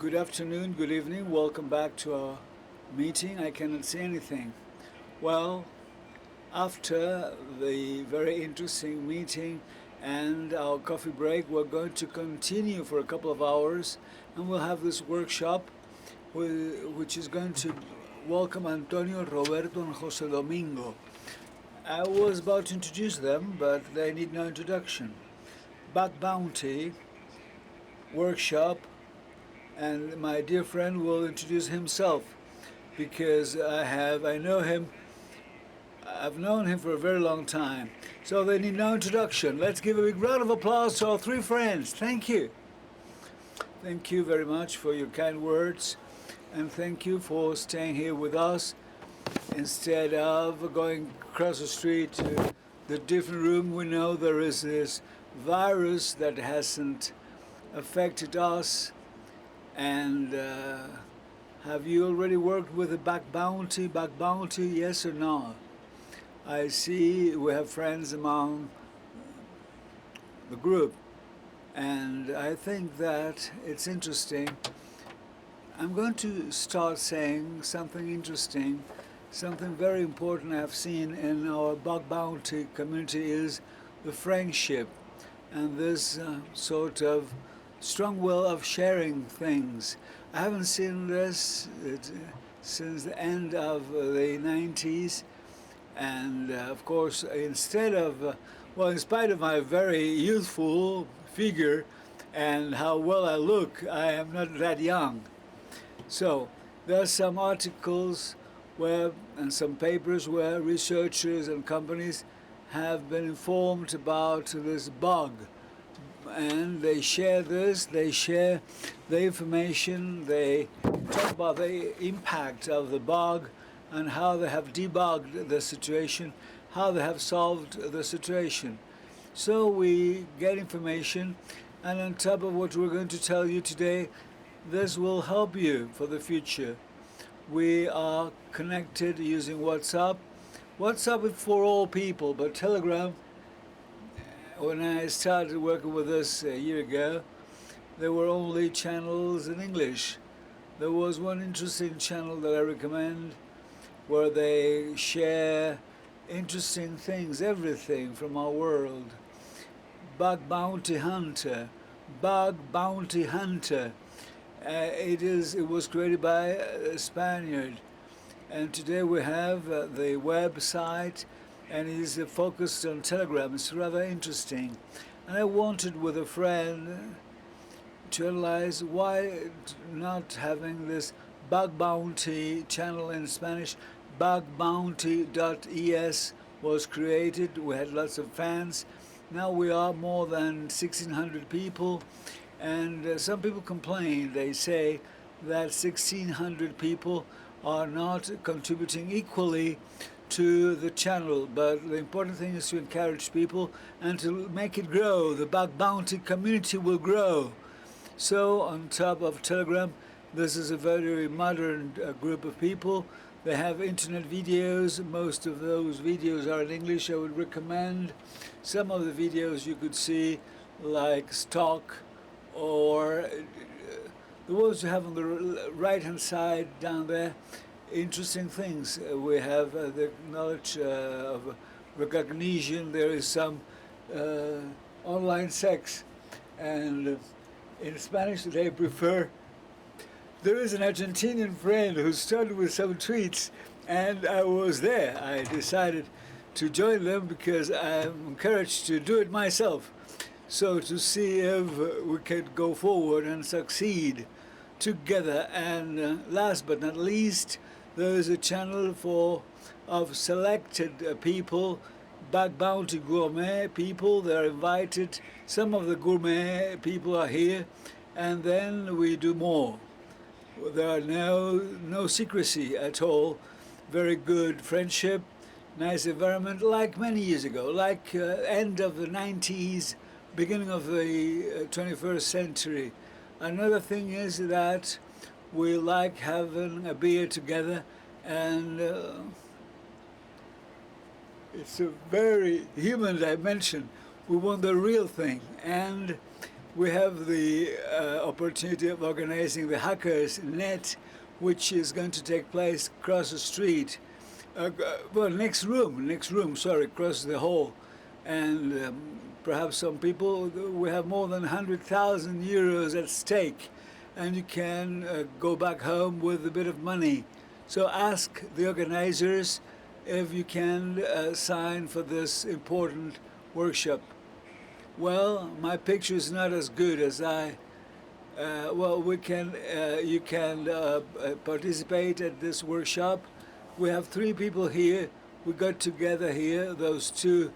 Good afternoon, good evening, welcome back to our meeting. I cannot see anything. Well, after the very interesting meeting and our coffee break, we're going to continue for a couple of hours, and we'll have this workshop which is going to welcome Antonio, Roberto, and Jose Domingo. I was about to introduce them, but they need no introduction. BugBounty workshop, and my dear friend will introduce himself because I know him. I've known him for a very long time, so they need no introduction. Let's give a big round of applause to our three friends. Thank you. Thank you very much for your kind words, and thank you for staying here with us instead of going across the street to the different room. We know there is this virus that hasn't affected us. And have you already worked with the BugBounty? BugBounty, yes or no? I see we have friends among the group, and I think that it's interesting. I'm going to start saying something interesting, something very important I've seen in our BugBounty community is the friendship and this sort of strong will of sharing things. I haven't seen this since the end of the 90s, and of course, in spite of my very youthful figure and how well I look, I am not that young. So there are some articles and some papers where researchers and companies have been informed about this bug, and they share the information, they talk about the impact of the bug and how they have debugged the situation, how they have solved the situation. So we get information, and on top of what we're going to tell you today, this will help you for the future. We are connected using WhatsApp. WhatsApp is for all people, but Telegram, when I started working with this a year ago, there were only channels in English. There was one interesting channel that I recommend where they share interesting things, everything from our world. BugBounty Hunter. BugBounty Hunter. It was created by a Spaniard. And today we have the website, and it is focused on Telegram. It's rather interesting. And I wanted with a friend to analyze why not having this BugBounty channel in Spanish. BugBounty.es was created. We had lots of fans. Now we are more than 1,600 people. And some people complain. They say that 1,600 people are not contributing equally to the channel, but the important thing is to encourage people and to make it grow. The BugBounty community will grow. So on top of Telegram, this is a very modern group of people. They have internet videos. Most of those videos are in English. I would recommend some of the videos you could see, like stock, or the ones you have on the right-hand side down there. Interesting things. We have the knowledge of recognition. There is some online sex, and in Spanish they prefer. There is an Argentinian friend who started with some tweets, and I was there. I decided to join them because I'm encouraged to do it myself. So to see if we could go forward and succeed together. And last but not least, there is a channel of selected people, BugBounty gourmet people. They're invited. Some of the gourmet people are here, and then we do more. There are no secrecy at all. Very good friendship, nice environment, like many years ago, like end of the 90s, beginning of the 21st century. Another thing is that we like having a beer together, and it's a very human dimension. We want the real thing, and we have the opportunity of organizing the Hackers Net, which is going to take place across the street. Well, next room, across the hall. And perhaps some people, we have more than 100,000 euros at stake, and you can go back home with a bit of money. So ask the organizers if you can sign for this important workshop. Well, my picture is not as good as you can participate at this workshop. We have 3 people here. We got together here. Those 2,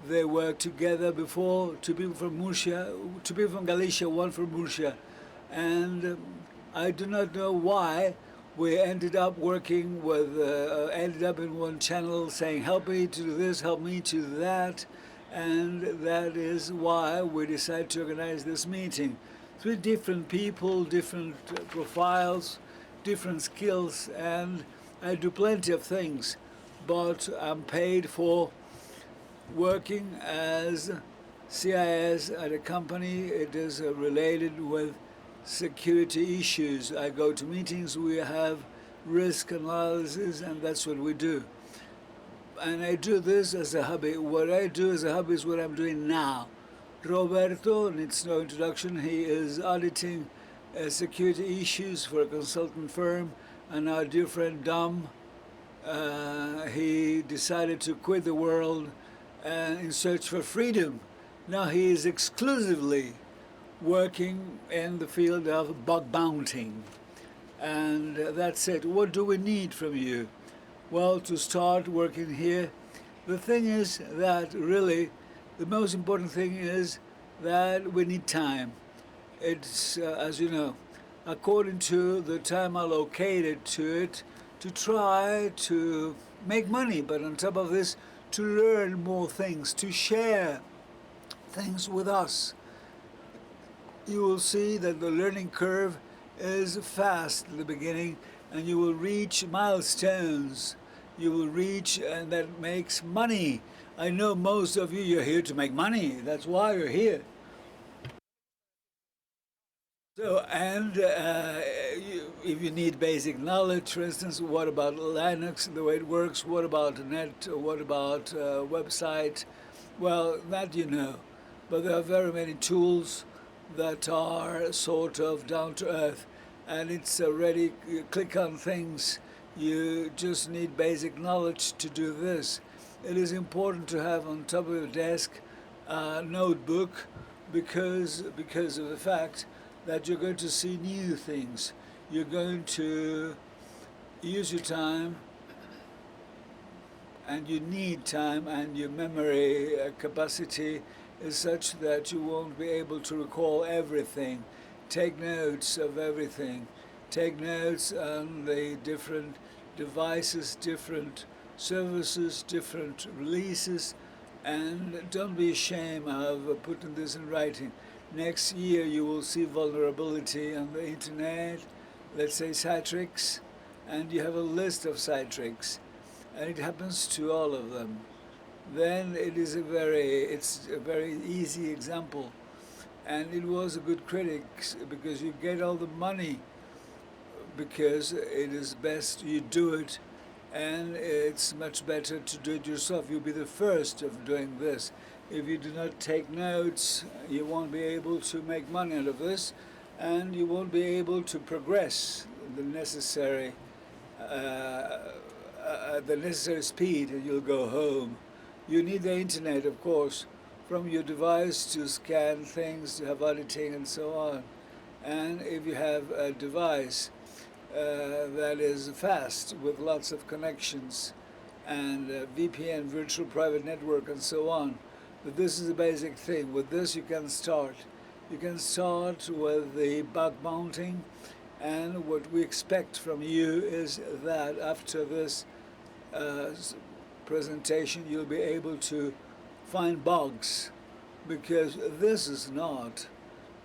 they worked together before. 2 people from Murcia, 2 people from Galicia, 1 from Murcia. And I do not know why we ended up working with, ended up in one channel saying, help me to do this, help me to that. And that is why we decided to organize this meeting. 3 different people, different profiles, different skills, and I do plenty of things, but I'm paid for working as CIS at a company. It is related with security issues. I go to meetings, we have risk analysis, and that's what we do. And I do this as a hobby. What I do as a hobby is what I'm doing now. Roberto needs no introduction. He is auditing security issues for a consultant firm. And our dear friend Dom, he decided to quit the world in search for freedom. Now he is exclusively working in the field of bug bounting. And that's it. What do we need from you? Well, to start working here, the thing is that really the most important thing is that we need time. It's, as you know, according to the time allocated to it, to try to make money, but on top of this, to learn more things, to share things with us. You will see that the learning curve is fast at the beginning, and you will reach milestones. You will reach, and that makes money. I know most of you, you're here to make money. That's why you're here. So, and if you need basic knowledge, for instance, what about Linux, the way it works? What about net? What about website? Well, that you know. But there are very many tools that are sort of down to earth. And it's already, you click on things. You just need basic knowledge to do this. It is important to have on top of your desk a notebook because of the fact that you're going to see new things. You're going to use your time, and you need time, and your memory capacity is such that you won't be able to recall everything. Take notes of everything. Take notes on the different devices, different services, different releases, and don't be ashamed of putting this in writing. Next year you will see vulnerability on the internet, let's say Citrix, and you have a list of Citrix, and it happens to all of them. Then it's a very easy example, and it was a good critic because you get all the money because it is best you do it, and it's much better to do it yourself. You'll be the first of doing this. If you do not take notes, you won't be able to make money out of this, and you won't be able to progress the necessary speed, and you'll go home. You need the internet, of course, from your device to scan things, to have auditing and so on. And if you have a device that is fast with lots of connections and VPN, virtual private network, and so on, but this is a basic thing. With this you can start. You can start with the bug bounting, and what we expect from you is that after this presentation you'll be able to find bugs, because this is not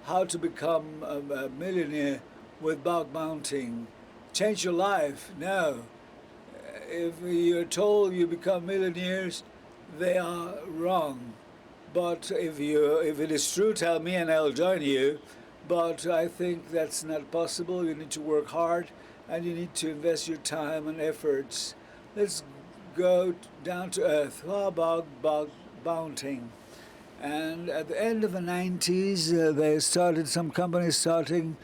how to become a millionaire with bug bounting. Change your life. No. If you're told you become millionaires, they are wrong. But if it is true, tell me and I'll join you. But I think that's not possible. You need to work hard and you need to invest your time and efforts. Let's go down to earth. How about BugBounty? And at the end of the 90s, some companies starting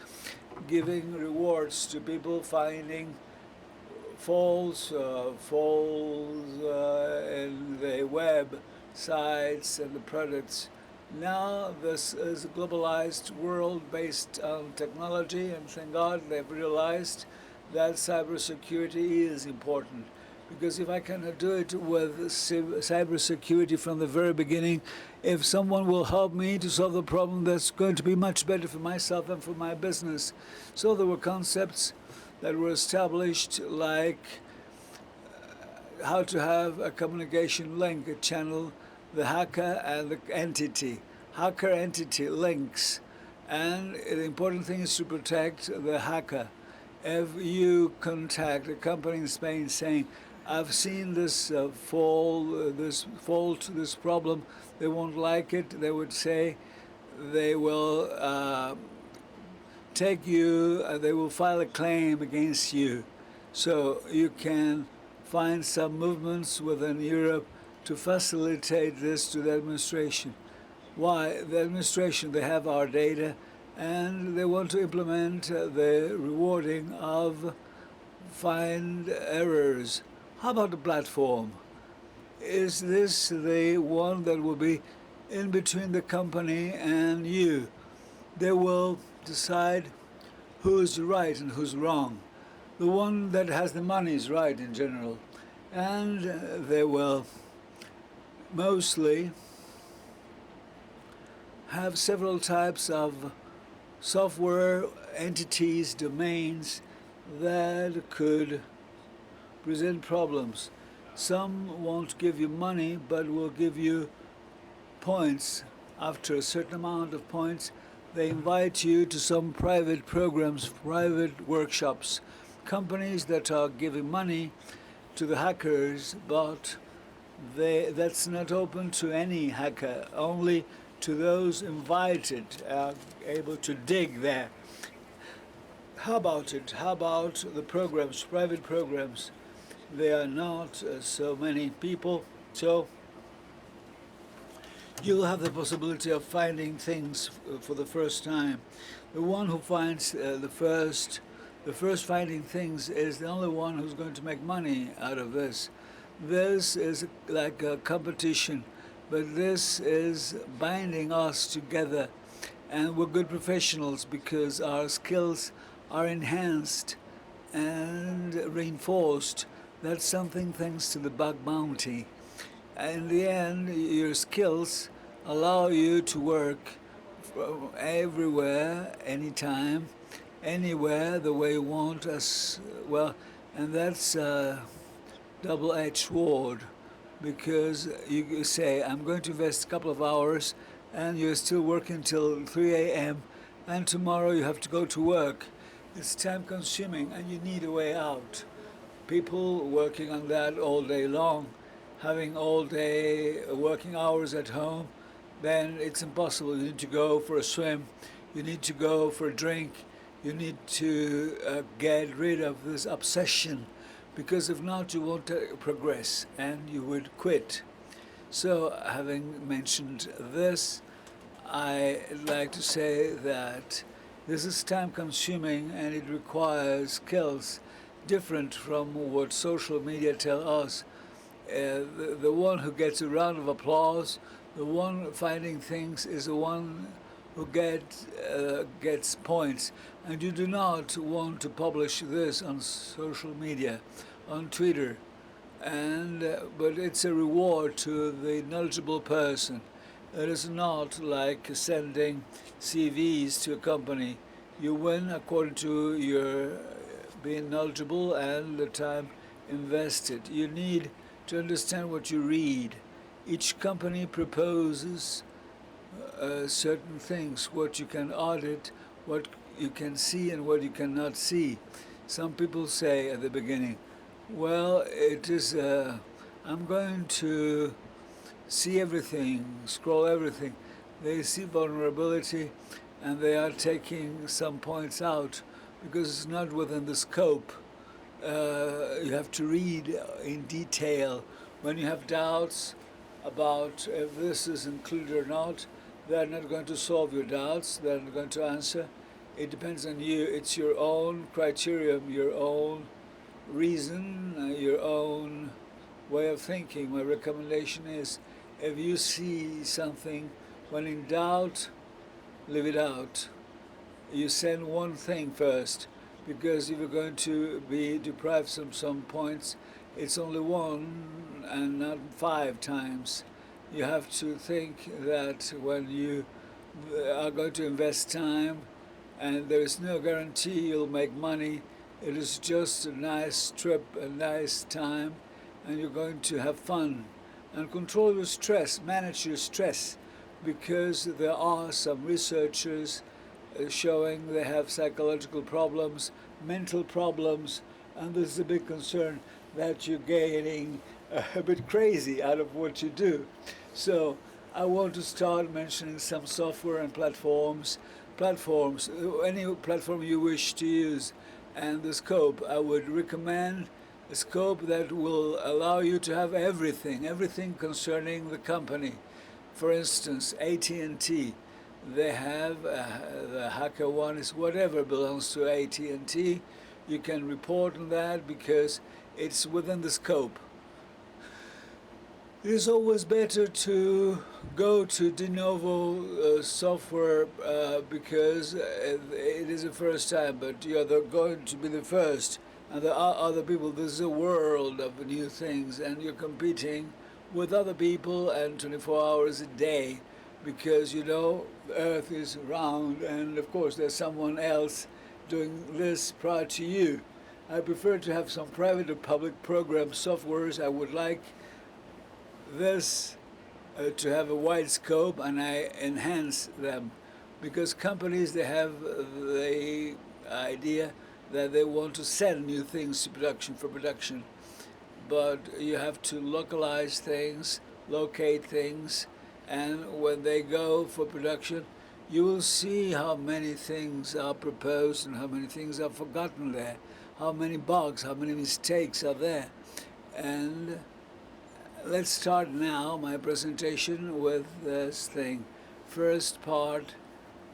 giving rewards to people finding faults in the web sites and the products. Now this is a globalized world based on technology, and thank God they've realized that cybersecurity is important. Because if I cannot do it with cybersecurity from the very beginning, if someone will help me to solve the problem, that's going to be much better for myself and for my business. So there were concepts that were established like how to have a communication link, a channel, the hacker and the entity. Hacker-entity links. And the important thing is to protect the hacker. If you contact a company in Spain saying, I've seen this fault, this problem, they won't like it, they would say they will take you, they will file a claim against you. So you can find some movements within Europe to facilitate this to the administration. Why? The administration, they have our data and they want to implement the rewarding of find errors. How about the platform? Is this the one that will be in between the company and you? They will decide who's right and who's wrong. The one that has the money is right in general. And they will mostly have several types of software entities, domains that could present problems. Some won't give you money, but will give you points. After a certain amount of points, they invite you to some private programs, private workshops. Companies that are giving money to the hackers, but that's not open to any hacker, only to those invited, able to dig there. How about it? How about the programs, private programs? There are not so many people, so you'll have the possibility of finding things for the first time. The one who finds the first finding things is the only one who's going to make money out of this. This is like a competition, but this is binding us together, and we're good professionals because our skills are enhanced and reinforced. That's something thanks to the BugBounty. In the end, your skills allow you to work from everywhere, anytime, anywhere, the way you want as well. And that's a double-edged sword, because you say, I'm going to invest a couple of hours, and you're still working till 3 a.m., and tomorrow you have to go to work. It's time-consuming, and you need a way out. People working on that all day long, having all day working hours at home, then it's impossible. You need to go for a swim, you need to go for a drink, you need to get rid of this obsession, because if not, you won't progress and you would quit. So, having mentioned this, I'd like to say that this is time-consuming and it requires skills different from what social media tell us. The one who gets a round of applause, the one finding things, is the one who gets points. And you do not want to publish this on social media, on Twitter. But it's a reward to the knowledgeable person. It is not like sending CVs to a company. You win according to your being knowledgeable and the time invested. You need to understand what you read. Each company proposes certain things, what you can audit, what you can see and what you cannot see. Some people say at the beginning, well, it is, I'm going to see everything, scroll everything. They see vulnerability, and they are taking some points out because it's not within the scope. You have to read in detail. When you have doubts about if this is included or not, they're not going to solve your doubts. They're not going to answer. It depends on you. It's your own criterion, your own reason, your own way of thinking. My recommendation is, if you see something, when in doubt, leave it out. You send one thing first, because if you're going to be deprived of some points, it's only one and not 5 times. You have to think that when you are going to invest time, and there is no guarantee you'll make money, it is just a nice trip, a nice time, and you're going to have fun. And control your stress, manage your stress, because there are some researchers showing they have psychological problems, mental problems, and this is a big concern that you're getting a bit crazy out of what you do. So I want to start mentioning some software and platforms, any platform you wish to use, and the scope. I would recommend a scope that will allow you to have everything concerning the company. For instance, AT&T, they have the hacker one is whatever belongs to AT&T. You can report on that because it's within the scope. It is always better to go to de novo software because it is the first time, but you're going to be the first. And there are other people. This is a world of new things, and you're competing with other people and 24 hours a day because, you know, the earth is round, and of course there's someone else doing this prior to you. I prefer to have some private or public program softwares. I would like this to have a wide scope, and I enhance them because companies, they have the idea that they want to send new things to production for production, but you have to localize things, locate things, and when they go for production, you will see how many things are proposed and how many things are forgotten there, how many bugs, how many mistakes are there. And let's start now my presentation with this thing. First part,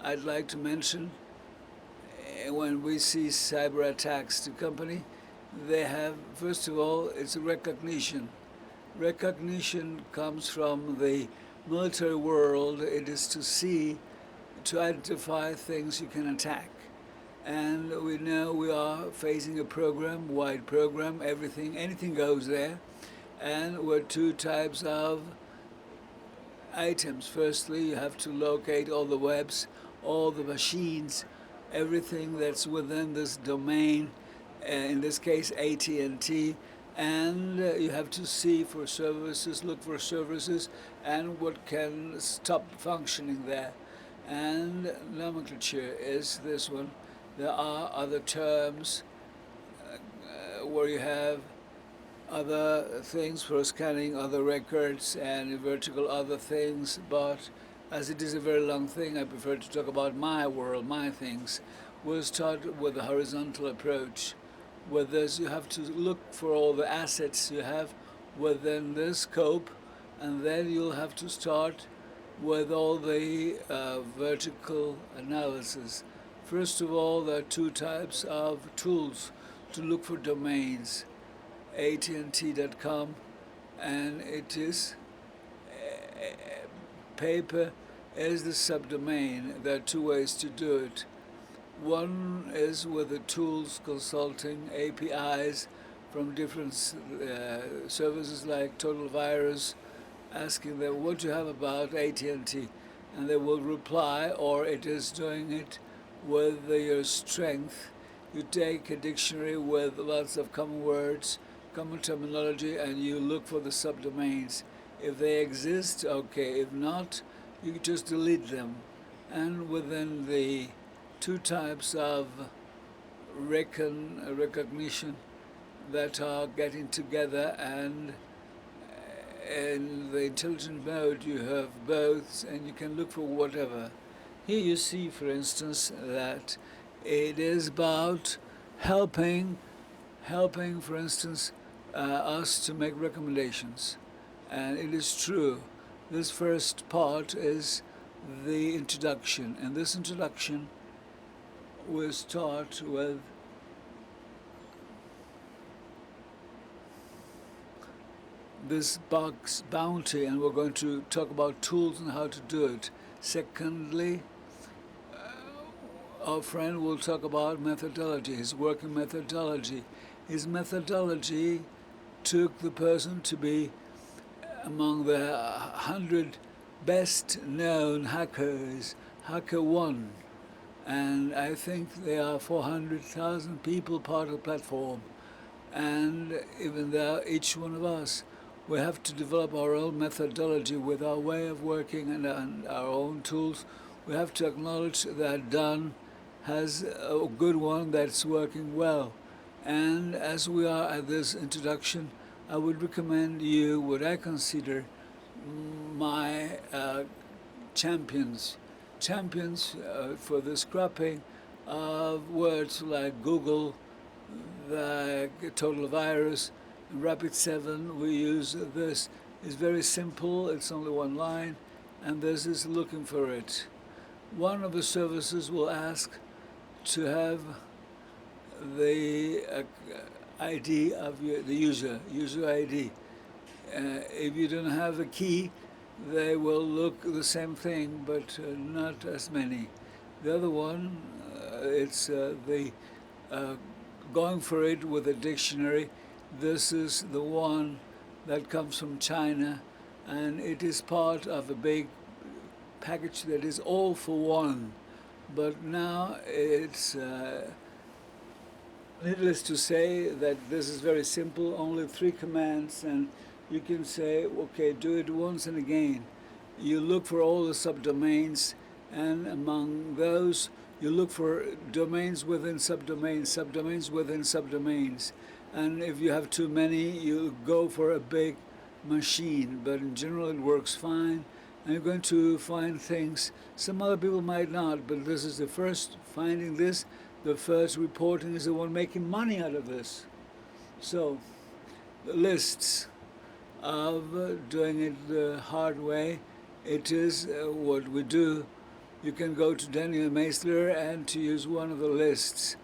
I'd like to mention, when we see cyber attacks to company, they have, first of all, it's a recognition. Recognition comes from the military world. It is to see, to identify things you can attack. And we know we are facing a program, wide program, anything goes there. And we're 2 types of items. Firstly, you have to locate all the webs, all the machines, everything that's within this domain, in this case AT&T, and you have to see for services, look for services, and what can stop functioning there. And nomenclature is this one. There are other terms where you have other things for scanning other records and vertical other things, but as it is a very long thing, I prefer to talk about my world, my things. We'll start with the horizontal approach. With this, you have to look for all the assets you have within this scope, and then you'll have to start with all the vertical analysis. First of all, there are 2 types of tools to look for domains. AT&T.com, and it is paper as the subdomain. There are 2 ways to do it. One is with the tools consulting APIs from different services like Total Virus, asking them what you have about AT&T, and they will reply, or it is doing it with your strength. You take a dictionary with lots of common words, common terminology, and you look for the subdomains. If they exist, okay. If not, you just delete them. And within the 2 types of recognition that are getting together and in the intelligent mode you have both, and you can look for whatever. Here you see, for instance, that it is about helping, for instance, us to make recommendations. And it is true. This first part is the introduction, and this introduction will start with this BugBounty, and we're going to talk about tools and how to do it. Secondly, our friend will talk about methodology, his working methodology. His methodology took the person to be among the 100 best known hackers, Hacker One. And I think there are 400,000 people part of the platform. And even though each one of us, we have to develop our own methodology with our way of working and our own tools. We have to acknowledge that Dan has a good one that's working well. And as we are at this introduction, I would recommend you what I consider my champions for the scrapping of words like Google, the total virus, Rapid 7. We use this. It's very simple. It's only one line, and this is looking for it. One of the services will ask to have the ID of the user ID. If you don't have a key, they will look the same thing, but not as many. The other one, it's the going for it with a dictionary. This is the one that comes from China, and it is part of a big package that is all for one. But now it's needless to say that this is very simple, only 3 commands, and you can say, okay, do it once and again. You look for all the subdomains, and among those, you look for domains within subdomains, subdomains within subdomains. And if you have too many, you go for a big machine. But in general, it works fine. And you're going to find things some other people might not, but this is the first finding this. The first reporting is the one making money out of this. So, the lists of doing it the hard way, it is what we do. You can go to Daniel Meisler and to use one of the lists.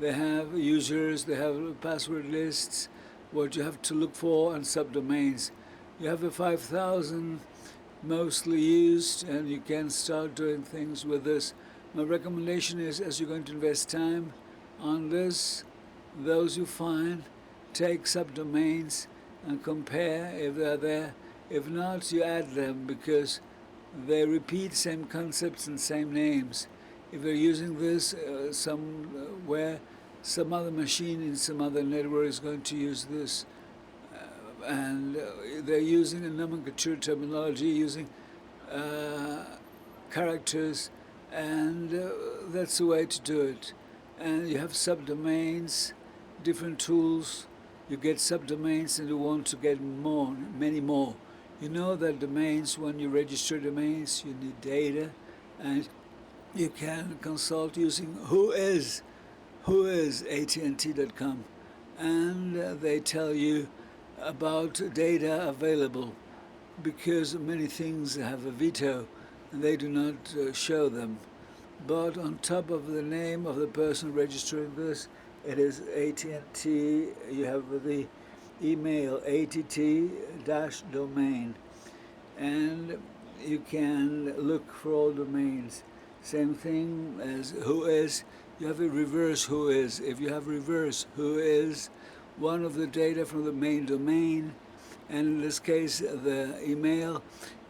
They have users, they have password lists, what you have to look for, and subdomains. You have the 5,000 mostly used, and you can start doing things with this. My recommendation is, as you're going to invest time on this, those you find, take subdomains and compare if they're there. If not, you add them because they repeat same concepts and same names. If they're using this somewhere, some other machine in some other network is going to use this. And they're using a nomenclature terminology, using characters, and that's the way to do it. And you have subdomains, different tools. You get subdomains, and you want to get more, many more. You know that domains, when you register domains, you need data, and you can consult using who is AT&T.com, and they tell you about data available, because many things have a veto and they do not show them. But on top of the name of the person registering this, it is AT&T. You have the email att-domain, and you can look for all domains. Same thing as who is. You have a reverse who is. If you have reverse who is, one of the data from the main domain, and in this case the email,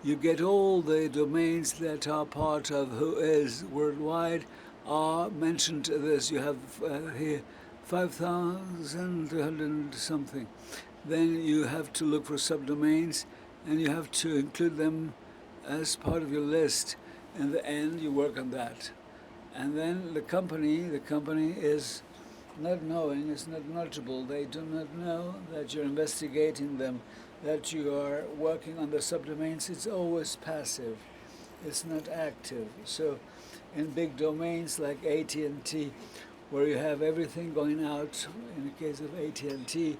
you get all the domains that are part of who is worldwide are mentioned to this. You have here 5,200 something. Then you have to look for subdomains, and you have to include them as part of your list. In the end, you work on that. And then the company is not knowing, is not knowledgeable. They do not know that you're investigating them. that you are working on the subdomains, it's always passive. It's not active. So in big domains like AT&T, where you have everything going out, in the case of AT&T,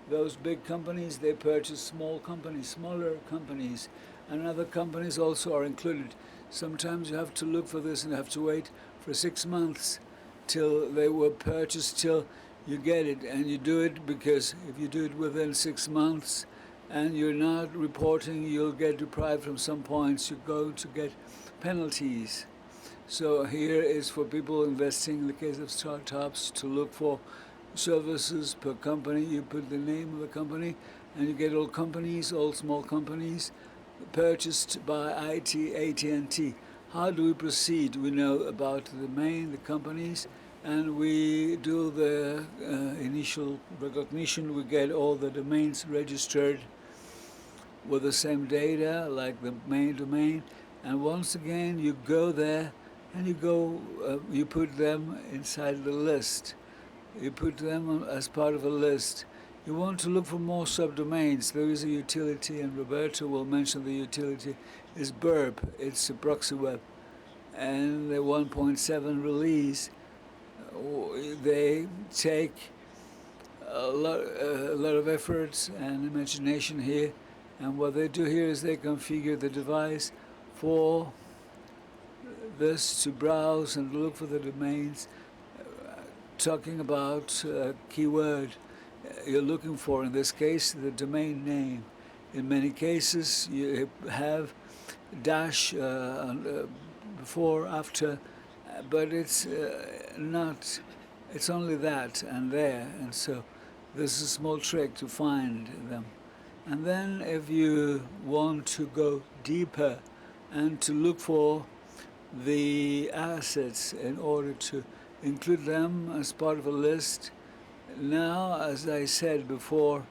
those big companies, they purchase small companies, smaller companies, and other companies also are included. Sometimes you have to look for this and have to wait for 6 months till they were purchased, till you get it. And you do it because if you do it within 6 months and you're not reporting, you'll get deprived from some points. You're going to get penalties. So here is for people investing, in the case of startups, to look for services per company. You put the name of the company and you get all companies, all small companies, purchased by AT&T. How do we proceed? We know about the domain, the companies, and we do the initial recognition. We get all the domains registered with the same data, like the main domain. And once again, you go there and you put them inside the list. You put them as part of a list. You want to look for more subdomains. There is a utility, and Roberto will mention the utility, is Burp. It's a proxy web. And the 1.7 release, they take a lot of efforts and imagination here. And what they do here is they configure the device for this to browse and look for the domains, talking about a keyword you're looking for, in this case, the domain name. In many cases, you have dash before, after, but it's not, it's only that and there. And so this is a small trick to find them. And then if you want to go deeper and to look for the assets in order to include them as part of a list, now, as I said before,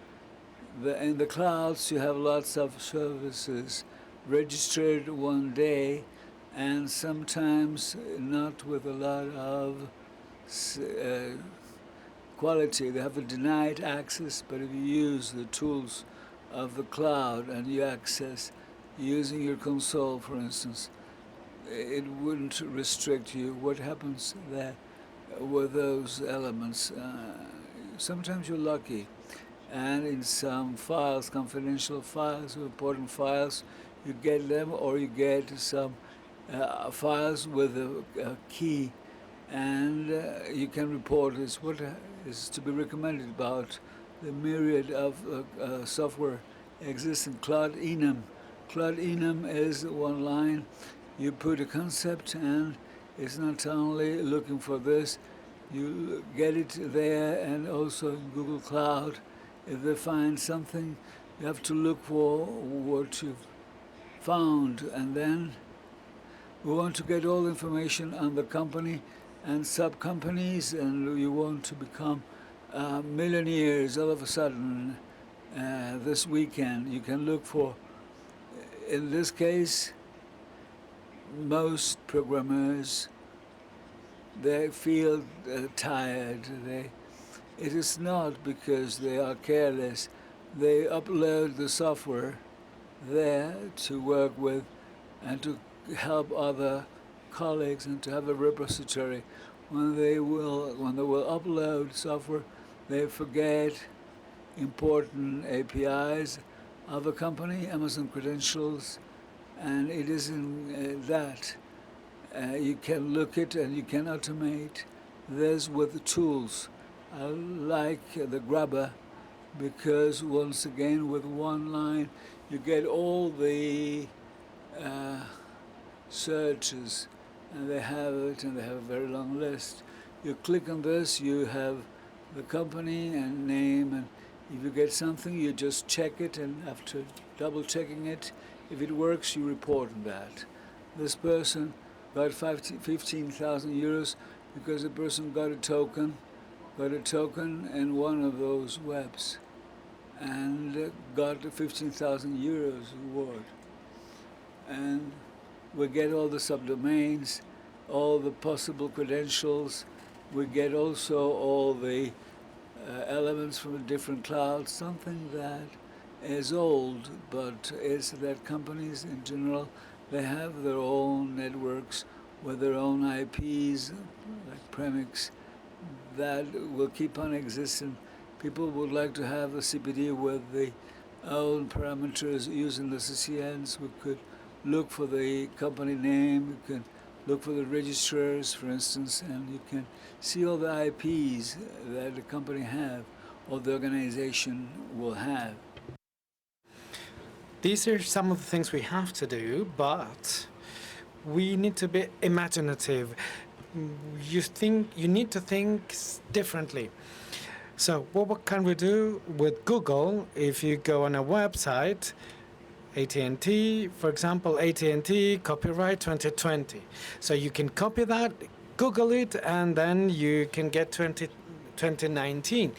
in the clouds you have lots of services registered one day, and sometimes not with a lot of quality. They have a denied access, but if you use the tools of the cloud and you access using your console, for instance, it wouldn't restrict you. What happens there with those elements? Sometimes you're lucky, and in some files, confidential files or important files, you get them, or you get some files with a key, and you can report this. What is to be recommended about the myriad of software exists in Cloud Enum. Cloud Enum is one line. You put a concept, and it's not only looking for this, you get it there, and also in Google Cloud. If they find something, you have to look for what you've found, and then we want to get all information on the company and sub-companies, and you want to become millionaires all of a sudden this weekend. You can look for, in this case, most programmers, they feel tired. It is not because they are careless. They upload the software there to work with and to help other colleagues and to have a repository. When they will upload software, they forget important APIs of a company, Amazon credentials, and it is in that you can look at and you can automate this with the tools. I like the grabber because, once again, with one line you get all the searches, and they have it, and they have a very long list. You click on this, you have the company and name, and if you get something, you just check it, and after double checking it, if it works, you report on that. This person got 15,000 euros because the person got a token in one of those webs, and got the 15,000 euros reward. And we get all the subdomains, all the possible credentials. We get also all the elements from the different clouds, something that is old, but it's that companies in general, they have their own networks with their own IPs, like premix, that will keep on existing. People would like to have a CPD with the own parameters using the CCNs. We could look for the company name, you can look for the registrars, for instance, and you can see all the IPs that the company have or the organization will have. These are some of the things we have to do, but we need to be imaginative. You need to think differently. So what can we do with Google? If you go on a website, AT&T, for example, AT&T copyright 2020. So you can copy that, Google it, and then you can get 2019.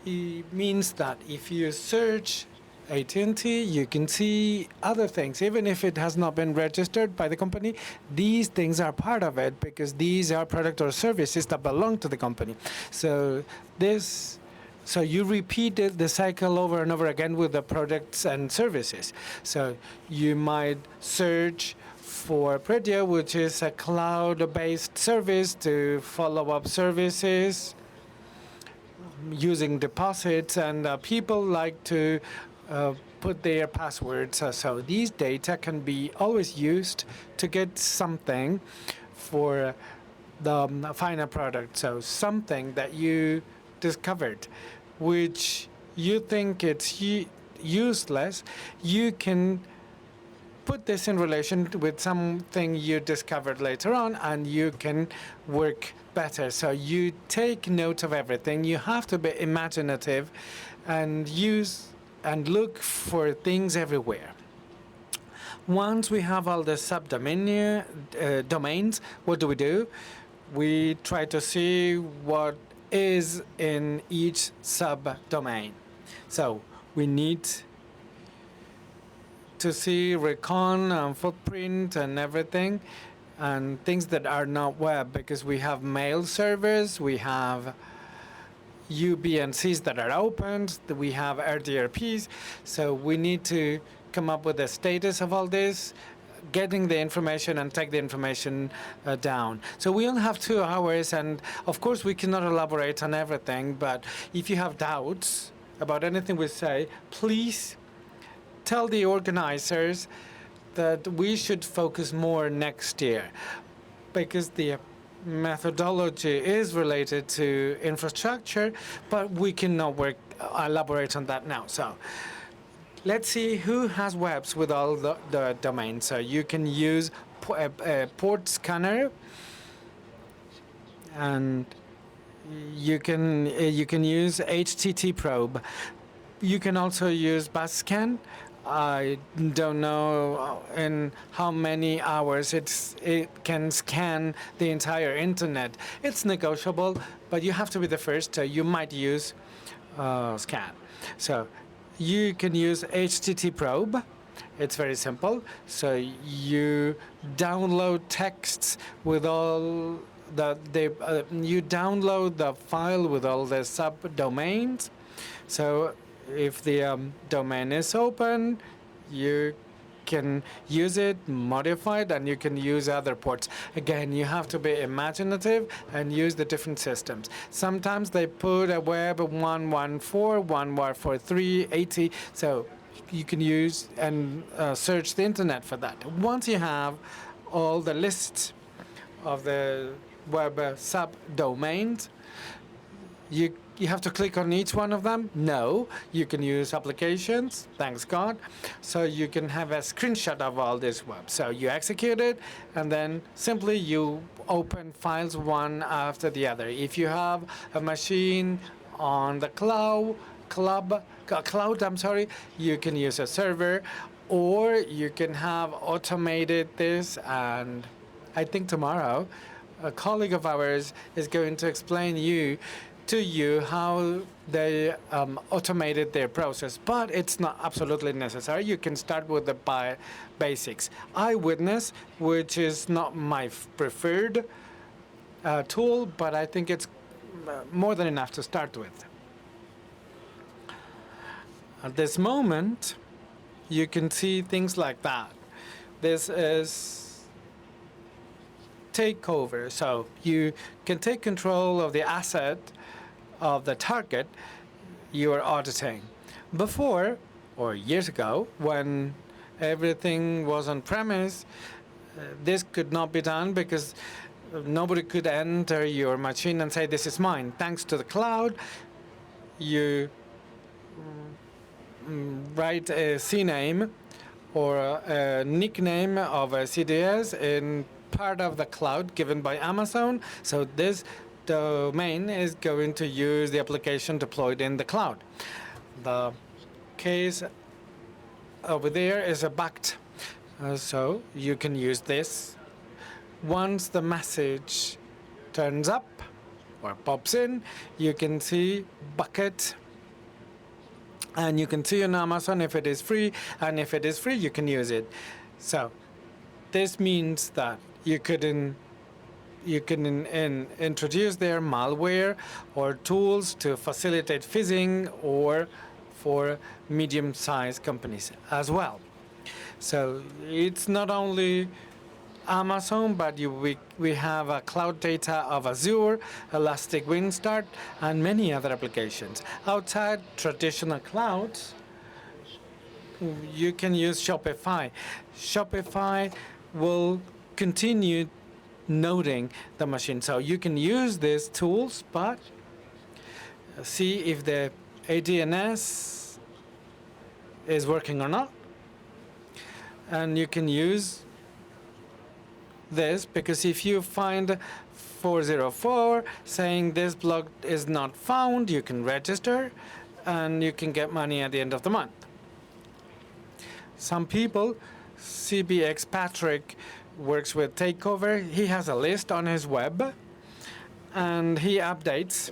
It means that if you search AT&T, you can see other things. Even if it has not been registered by the company, these things are part of it because these are products or services that belong to the company. So you repeat the cycle over and over again with the products and services. So you might search for Predio, which is a cloud-based service to follow up services using deposits, and people like to put their passwords. So these data can be always used to get something for the final product. So something that you discovered, which you think it's useless, you can put this in relation with something you discovered later on, and you can work better. So you take note of everything. You have to be imaginative and use and look for things everywhere. Once we have all the domains, what do? We try to see what is in each subdomain. So we need to see recon and footprint and everything, and things that are not web, because we have mail servers, we have UBNCs that are opened, we have RDRPs. So we need to come up with the status of all this, getting the information and take the information down. So we only have 2 hours, and of course we cannot elaborate on everything, but if you have doubts about anything we say, please tell the organizers that we should focus more next year, because the methodology is related to infrastructure, but we cannot elaborate on that now. So let's see who has webs with all the domains. So you can use port scanner, and you can use HTTP probe. You can also use bus scan. I don't know in how many hours it can scan the entire internet. It's negotiable, but you have to be the first. So you might use scan. So you can use HTTP probe. It's very simple. So you download texts with all you download the file with all the subdomains. So if the domain is open, you can use it, modify it, and you can use other ports. Again, you have to be imaginative and use the different systems. Sometimes they put a web 114, 143, 80, so you can use and search the internet for that. Once you have all the lists of the web subdomains, you have to click on each one of them? No. You can use applications, thanks God. So you can have a screenshot of all this web. So you execute it, and then simply you open files one after the other. If you have a machine on the cloud, you can use a server, or you can have automated this. And I think tomorrow, a colleague of ours is going to explain to you how they automated their process, but it's not absolutely necessary. You can start with the basics. Eyewitness, which is not my preferred tool, but I think it's more than enough to start with. At this moment, you can see things like that. This is takeover. So you can take control of the asset of the target you are auditing. Before, or years ago, when everything was on premise, this could not be done because nobody could enter your machine and say, this is mine. Thanks to the cloud, you write a CNAME or a nickname of a CDS in part of the cloud given by Amazon. So this domain is going to use the application deployed in the cloud. The case over there is a bucket. So you can use this. Once the message turns up or pops in, you can see bucket. And you can see on Amazon if it is free. And if it is free, you can use it. So this means that you can introduce their malware or tools to facilitate phishing or for medium-sized companies as well. So it's not only Amazon, but we have a cloud data of Azure, Elastic WinStart, and many other applications. Outside traditional clouds, you can use Shopify. Shopify will continue noding the machine. So you can use these tools, but see if the ADNS is working or not. And you can use this because if you find 404 saying this blog is not found, you can register and you can get money at the end of the month. Some people, CBX Patrick works with Takeover. He has a list on his web and he updates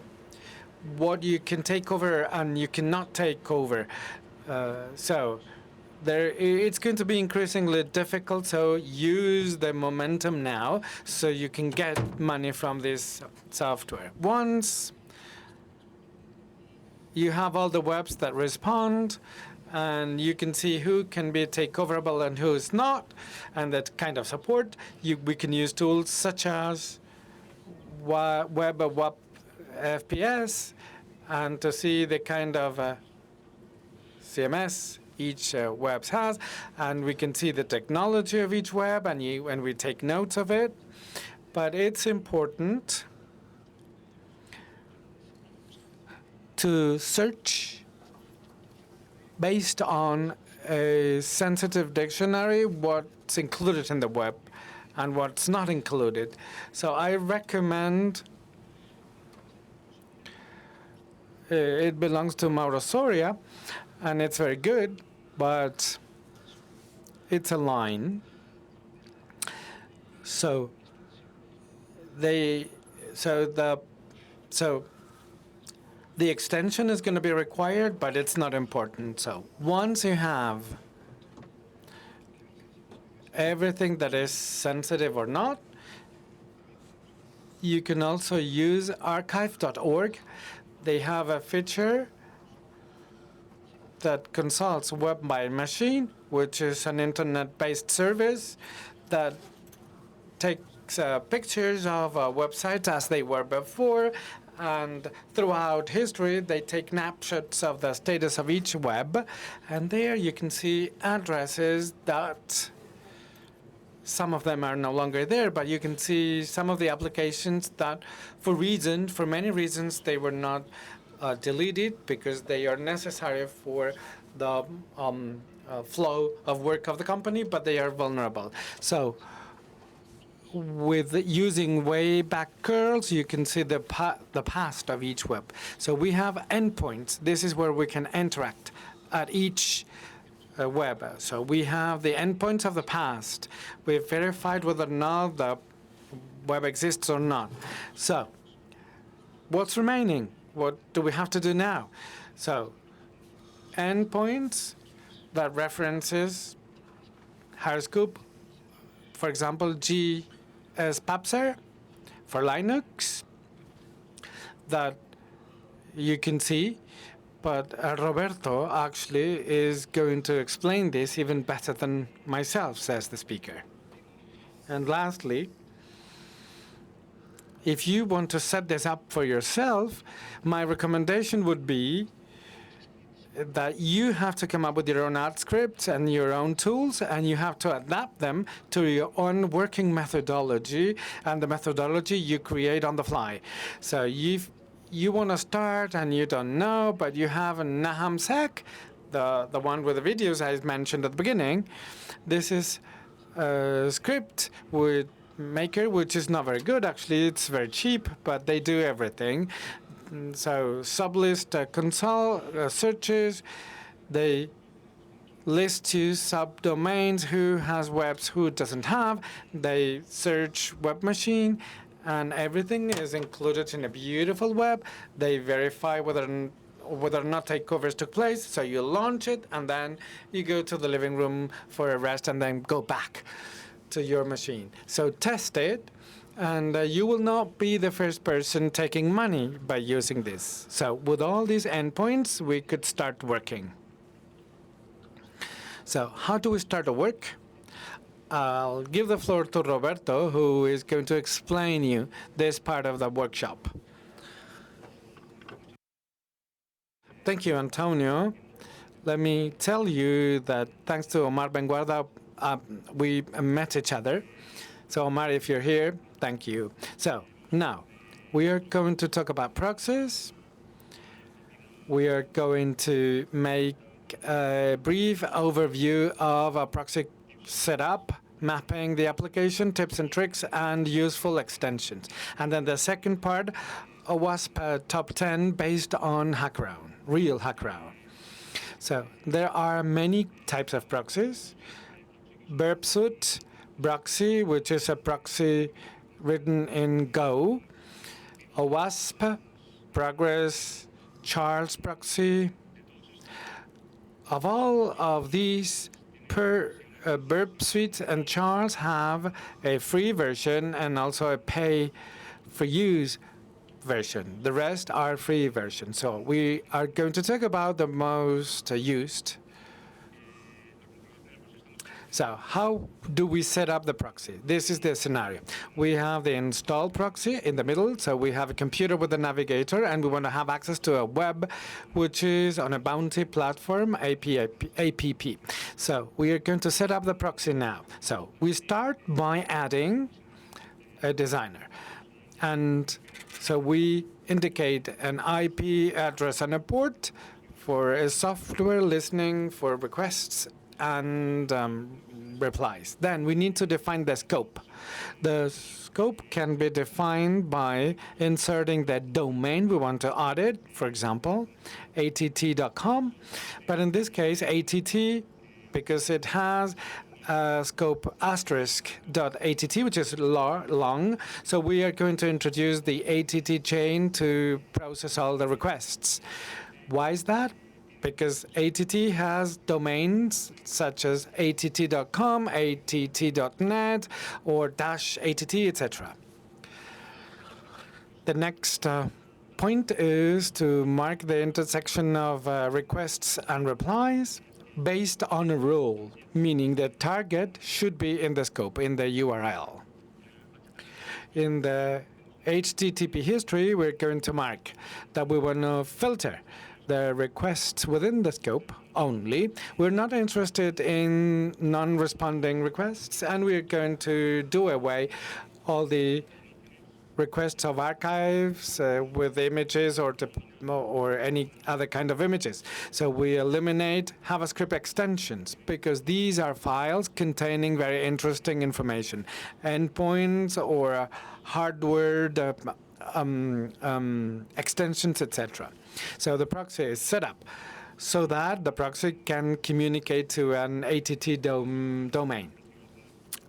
what you can take over and you cannot take over. So it's going to be increasingly difficult, so use the momentum now so you can get money from this software. Once you have all the webs that respond, and you can see who can be takeoverable and who is not, and that kind of support, we can use tools such as Web FPS, and to see the kind of CMS each web has, and we can see the technology of each web, and we take notes of it. But it's important to search based on a sensitive dictionary what's included in the web and what's not included. So I recommend, it belongs to Mauro Soria, and it's very good, but it's a line. So the extension is going to be required, but it's not important. So once you have everything that is sensitive or not, you can also use archive.org. They have a feature that consults web by machine, which is an internet-based service that takes pictures of websites as they were before, and throughout history they take snapshots of the status of each web, and there you can see addresses that some of them are no longer there, but you can see some of the applications that for many reasons they were not deleted because they are necessary for the flow of work of the company, but they are vulnerable. So with using Wayback curls, you can see the past of each web. So we have endpoints. This is where we can interact at each web. So we have the endpoints of the past. We've verified whether or not the web exists or not. So what's remaining? What do we have to do now? So endpoints that references Harscoop, for example, GSPapser for Linux, that you can see But Roberto actually is going to explain this even better than myself, says the speaker. And lastly, if you want to set this up for yourself, my recommendation would be that you have to come up with your own art scripts and your own tools, and you have to adapt them to your own working methodology and the methodology you create on the fly. So you want to start and you don't know, but you have a Nahamsek, the one with the videos I mentioned at the beginning. This is a script with Maker, which is not very good. Actually, it's very cheap, but they do everything. So sublist console searches, they list you subdomains, who has webs, who doesn't have. They search web machine, and everything is included in a beautiful web. They verify whether or not takeovers took place. So you launch it, and then you go to the living room for a rest, and then go back to your machine. So test it. And you will not be the first person taking money by using this. So with all these endpoints, we could start working. So how do we start to work? I'll give the floor to Roberto, who is going to explain you this part of the workshop. Thank you, Antonio. Let me tell you that thanks to Omar Benguarda, we met each other. So Omar, if you're here, thank you. So now we are going to talk about proxies. We are going to make a brief overview of a proxy setup, mapping the application, tips and tricks, and useful extensions. And then the second part, a WASP top 10 based on HackRound, real HackRound. So there are many types of proxies. Burpsuit, Proxy, which is a proxy written in Go, a WASP, Progress, Charles proxy. Of all of these, Burp Suite and Charles have a free version and also a pay-for-use version. The rest are free versions. So we are going to talk about the most used. So how do we set up the proxy? This is the scenario. We have the install proxy in the middle. So we have a computer with a navigator, and we want to have access to a web, which is on a Bounty platform, APP. So we are going to set up the proxy now. So we start by adding a designer. And so we indicate an IP address and a port for a software listening for requests and replies. Then we need to define the scope. The scope can be defined by inserting the domain we want to audit, for example, att.com. But in this case, att, because it has scope *.att, which is long. So we are going to introduce the att chain to process all the requests. Why is that? Because ATT has domains such as att.com, att.net, or -att, etc. The next point is to mark the intersection of requests and replies based on a rule, meaning the target should be in the scope, in the URL. In the HTTP history, we're going to mark that we want to filter the requests within the scope only. We're not interested in non-responding requests, and we're going to do away all the requests of archives with images or any other kind of images. So we eliminate JavaScript extensions because these are files containing very interesting information, endpoints or hardware extensions, etc. So the proxy is set up so that the proxy can communicate to an ATT domain.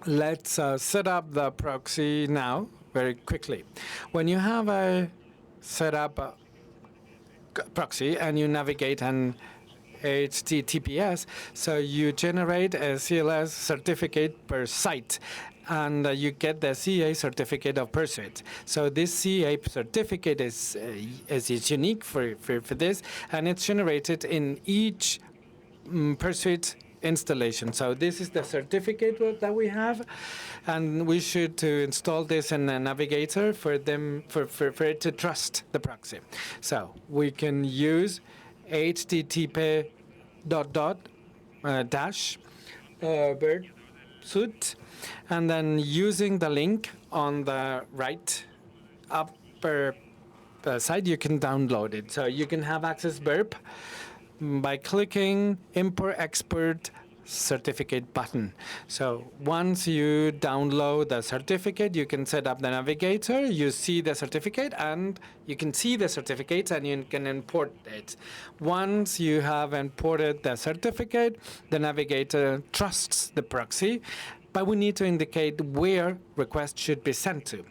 Let's set up the proxy now very quickly. When you have a set up proxy and you navigate and HTTPS, so you generate a CLS certificate per site, and you get the CA certificate of Pursuit. So this CA certificate is unique for this, and it's generated in each Pursuit installation. So this is the certificate that we have, and we should to install this in a navigator for it to trust the proxy. So we can use http dash bird suit, and then using the link on the right upper side, you can download it. So you can have access burp by clicking import export certificate button. So once you download the certificate, you can set up the navigator, you see the certificate, and you can see the certificate, and you can import it. Once you have imported the certificate, the navigator trusts the proxy, but we need to indicate where requests should be sent to.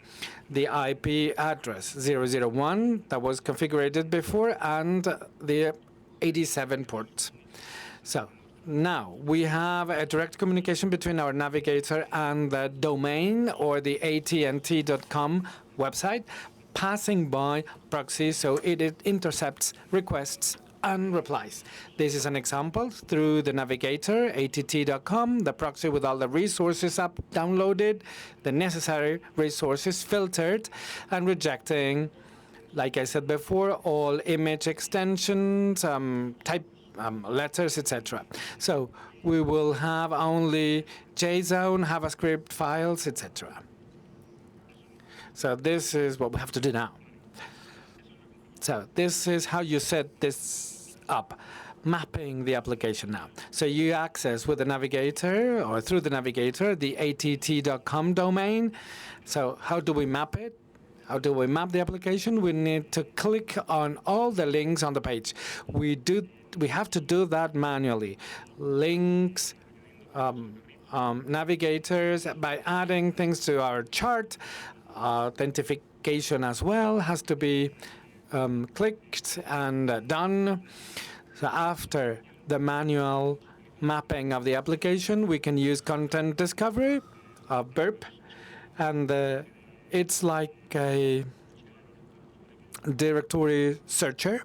The IP address 001 that was configured before, and the 87 port. So now we have a direct communication between our navigator and the domain or the AT&T.com website, passing by proxy, so it intercepts requests and replies. This is an example through the navigator, att.com, the proxy with all the resources downloaded, the necessary resources filtered, and rejecting, like I said before, all image extensions, type letters, etc. So we will have only JSON, JavaScript files, etc. So this is what we have to do now. So this is how you set this up, mapping the application now. So you access with the navigator or through the navigator the att.com domain. So how do we map it? How do we map the application? We need to click on all the links on the page. We have to do that manually. Links, navigators, by adding things to our chart. Authentication as well has to be clicked and done. So after the manual mapping of the application, we can use content discovery, burp, and it's like a directory searcher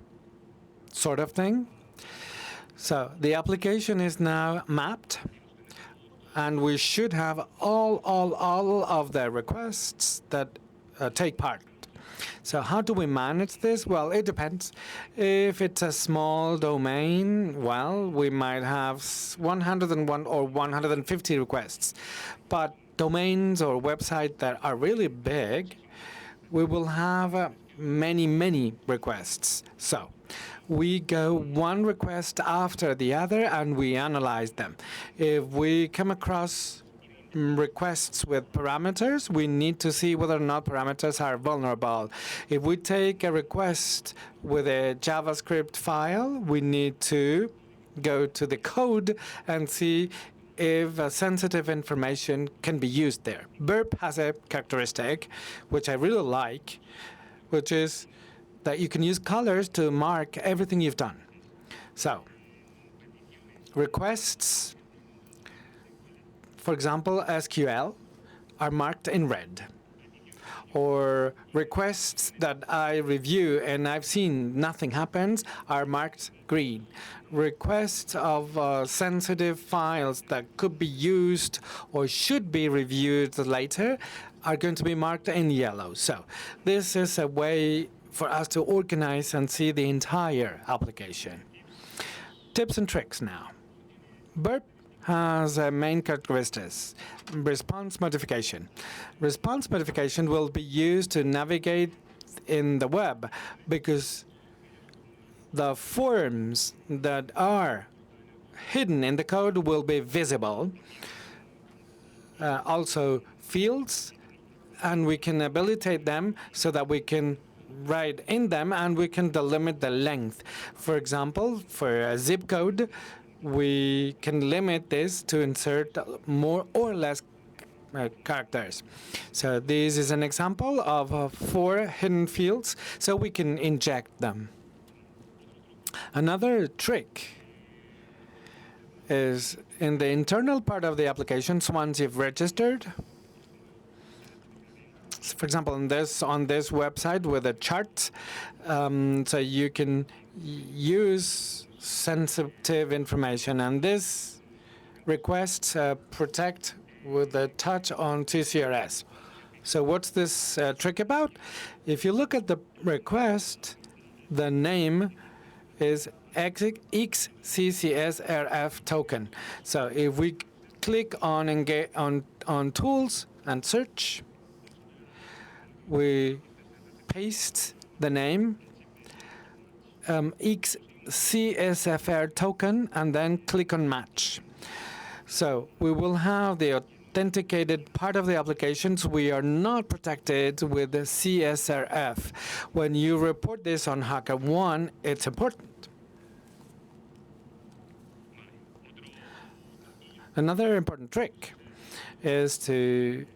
sort of thing. So the application is now mapped, and we should have all of the requests that take part. So how do we manage this? Well, it depends. If it's a small domain, well, we might have 101 or 150 requests. But domains or websites that are really big, we will have many requests. So we go one request after the other, and we analyze them. If we come across requests with parameters, we need to see whether or not parameters are vulnerable. If we take a request with a JavaScript file, we need to go to the code and see if sensitive information can be used there. Burp has a characteristic, which I really like, which is that you can use colors to mark everything you've done. So requests, for example, SQL, are marked in red. Or requests that I review and I've seen nothing happens are marked green. Requests of sensitive files that could be used or should be reviewed later are going to be marked in yellow. So this is a way for us to organize and see the entire application. Tips and tricks now. Burp has a main characteristics, response modification. Response modification will be used to navigate in the web because the forms that are hidden in the code will be visible. Also fields, and we can habilitate them so that we can write in them and we can delimit the length. For example, for a zip code, we can limit this to insert more or less characters. So this is an example of 4 hidden fields, so we can inject them. Another trick is in the internal part of the applications once you've registered. So for example, on this website with the charts, so you can use sensitive information, and this requests protect with a touch on TCRS. So what's this trick about? If you look at the request, the name is XCCSRF token. So if we click on tools and search, we paste the name XCSFR token and then click on match. So we will have the authenticated part of the applications. We are not protected with the CSRF. When you report this on HackerOne, it's important. Another important trick is to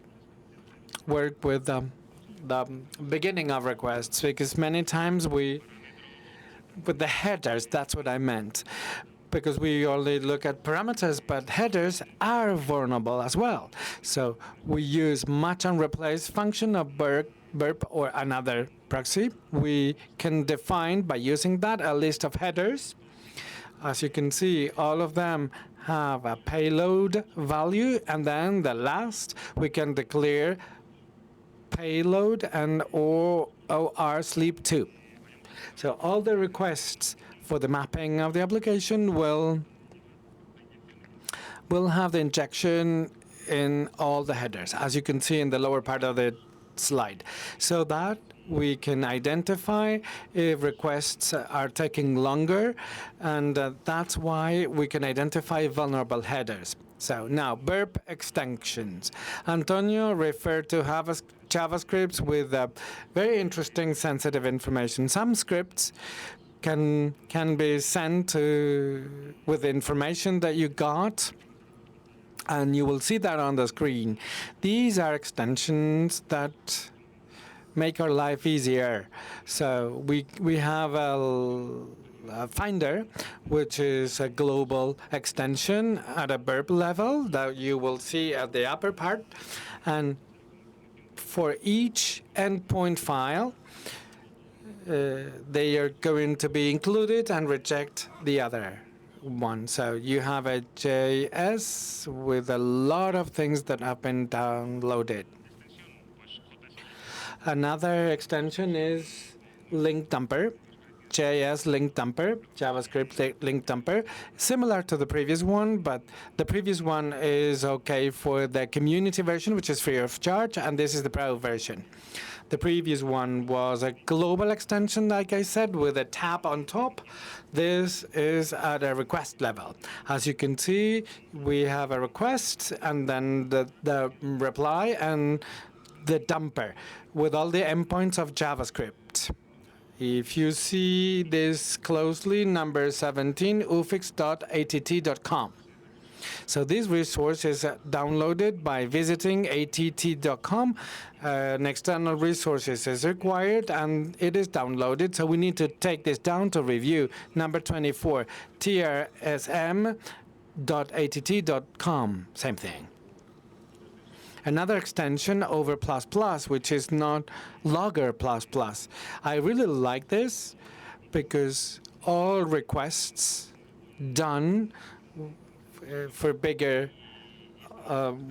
work with the beginning of requests, because many times with the headers, that's what I meant, because we only look at parameters, but headers are vulnerable as well. So we use match and replace function of burp or another proxy. We can define by using that a list of headers. As you can see, all of them have a payload value, and then the last we can declare payload and or sleep 2. So all the requests for the mapping of the application will have the injection in all the headers, as you can see in the lower part of the slide, so that we can identify if requests are taking longer, and that's why we can identify vulnerable headers. So now, burp extensions. Antonio referred to JavaScripts with very interesting sensitive information. Some scripts can be sent with information that you got, and you will see that on the screen. These are extensions that make our life easier. So we have a Finder, which is a global extension at a burp level that you will see at the upper part. And for each endpoint file, they are going to be included and reject the other one. So you have a JS with a lot of things that have been downloaded. Another extension is link dumper. JS link dumper, JavaScript link dumper, similar to the previous one, but the previous one is okay for the community version, which is free of charge, and this is the pro version. The previous one was a global extension, like I said, with a tab on top. This is at a request level. As you can see, we have a request, and then the reply, and the dumper with all the endpoints of JavaScript. If you see this closely, number 17, ufix.att.com. So this resource is downloaded by visiting att.com. An external resources is required, and it is downloaded. So we need to take this down to review. Number 24, trsm.att.com. Same thing. Another extension, over++, which is not logger++. I really like this because all requests done for bigger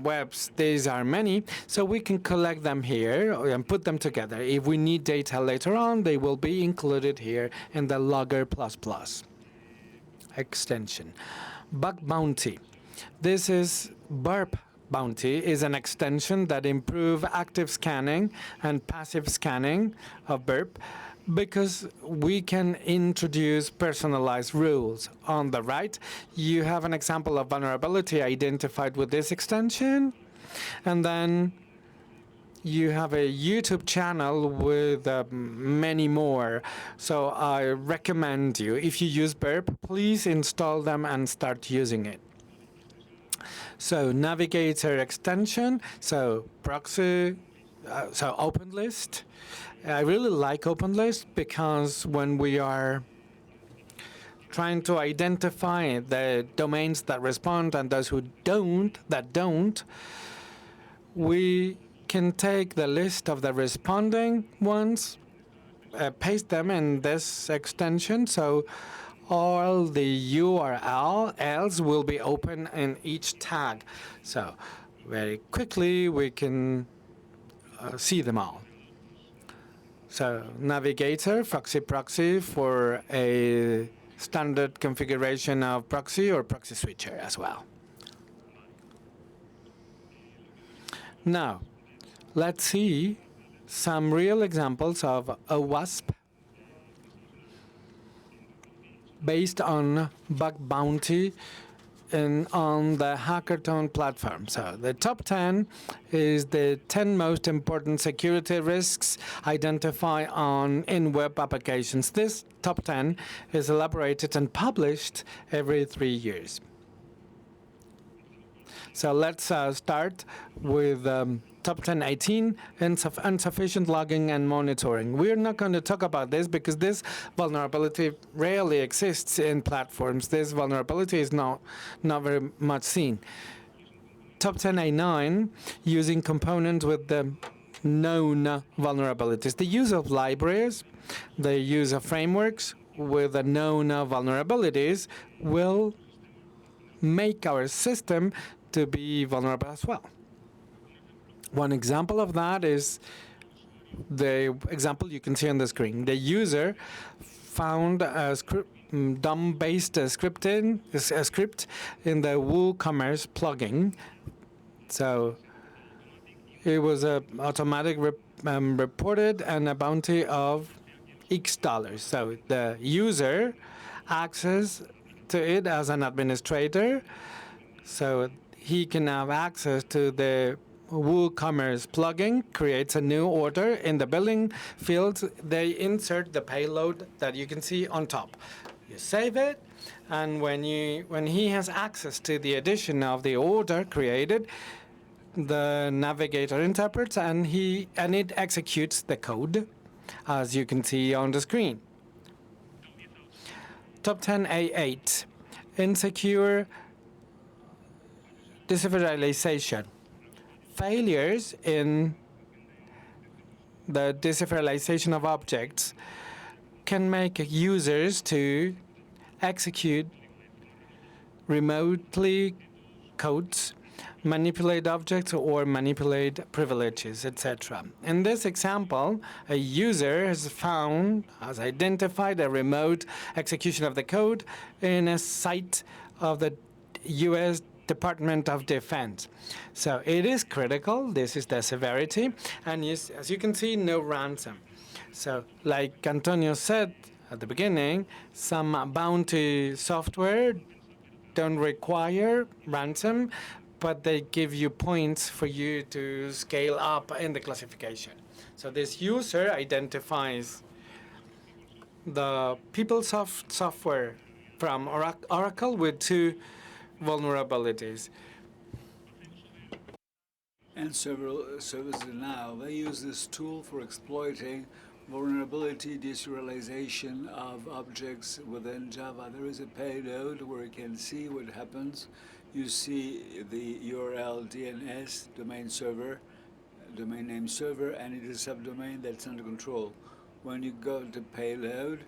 webs, these are many, so we can collect them here and put them together. If we need data later on, they will be included here in the logger++ extension. BugBounty. This is BugBounty is an extension that improves active scanning and passive scanning of burp, because we can introduce personalized rules. On the right, you have an example of vulnerability identified with this extension, and then you have a YouTube channel with many more. So I recommend you, if you use burp, please install them and start using it. So navigator extension, so proxy, so OpenList. I really like OpenList because when we are trying to identify the domains that respond and those who don't, we can take the list of the responding ones, paste them in this extension, so all the URLs will be open in each tag. So very quickly we can see them all. So navigator, proxy for a standard configuration of proxy or proxy switcher as well. Now, let's see some real examples of a WASP based on BugBounty and on the Hackathon platform. So the top 10 is the 10 most important security risks identified in web applications. This top 10 is elaborated and published every 3 years. So let's start with top 10.18, insufficient logging and monitoring. We're not going to talk about this because this vulnerability rarely exists in platforms. This vulnerability is not very much seen. Top 10.9, using components with the known vulnerabilities. The use of libraries, the use of frameworks with the known vulnerabilities will make our system to be vulnerable as well. One example of that is the example you can see on the screen. The user found a DOM-based script in the WooCommerce plugin. So it was automatic reported and a bounty of X dollars. So the user access to it as an administrator, so he can have access to the WooCommerce plugin, creates a new order. In the billing field, they insert the payload that you can see on top. You save it, and when he has access to the addition of the order created, the navigator interprets and it executes the code, as you can see on the screen. Top 10A8, insecure deserialization. Failures in the deserialization of objects can make users to execute remotely codes, manipulate objects, or manipulate privileges, etc. In this example, a user has identified a remote execution of the code in a site of the U.S. Department of Defense. So it is critical. This is the severity. And as you can see, no ransom. So like Antonio said at the beginning, some bounty software don't require ransom, but they give you points for you to scale up in the classification. So this user identifies the PeopleSoft software from Oracle with 2 vulnerabilities. And service denial. They use this tool for exploiting vulnerability deserialization of objects within Java. There is a payload where you can see what happens. You see the URL DNS, domain name server, and it is a subdomain that's under control. When you go to payload,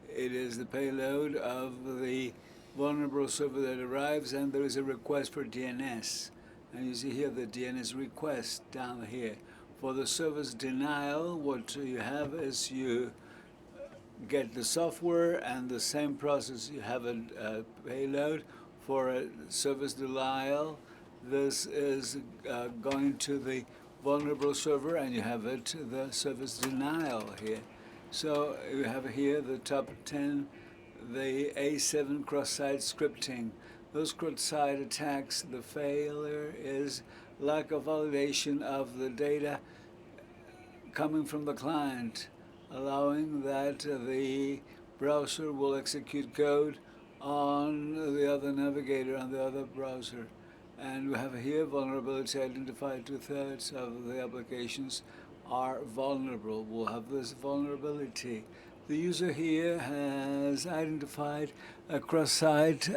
it is the payload of the vulnerable server that arrives, and there is a request for DNS. And you see here the DNS request down here. For the service denial, what you have is you get the software and the same process. You have a payload for a service denial. This is going to the vulnerable server, and you have it, the service denial here. So you have here the top 10, the A7 cross-site scripting. Those cross-site attacks, the failure is lack of validation of the data coming from the client, allowing that the browser will execute code on the other navigator, on the other browser. And we have here vulnerability identified. 2/3 of the applications are vulnerable, will have this vulnerability. The user here has identified a cross-site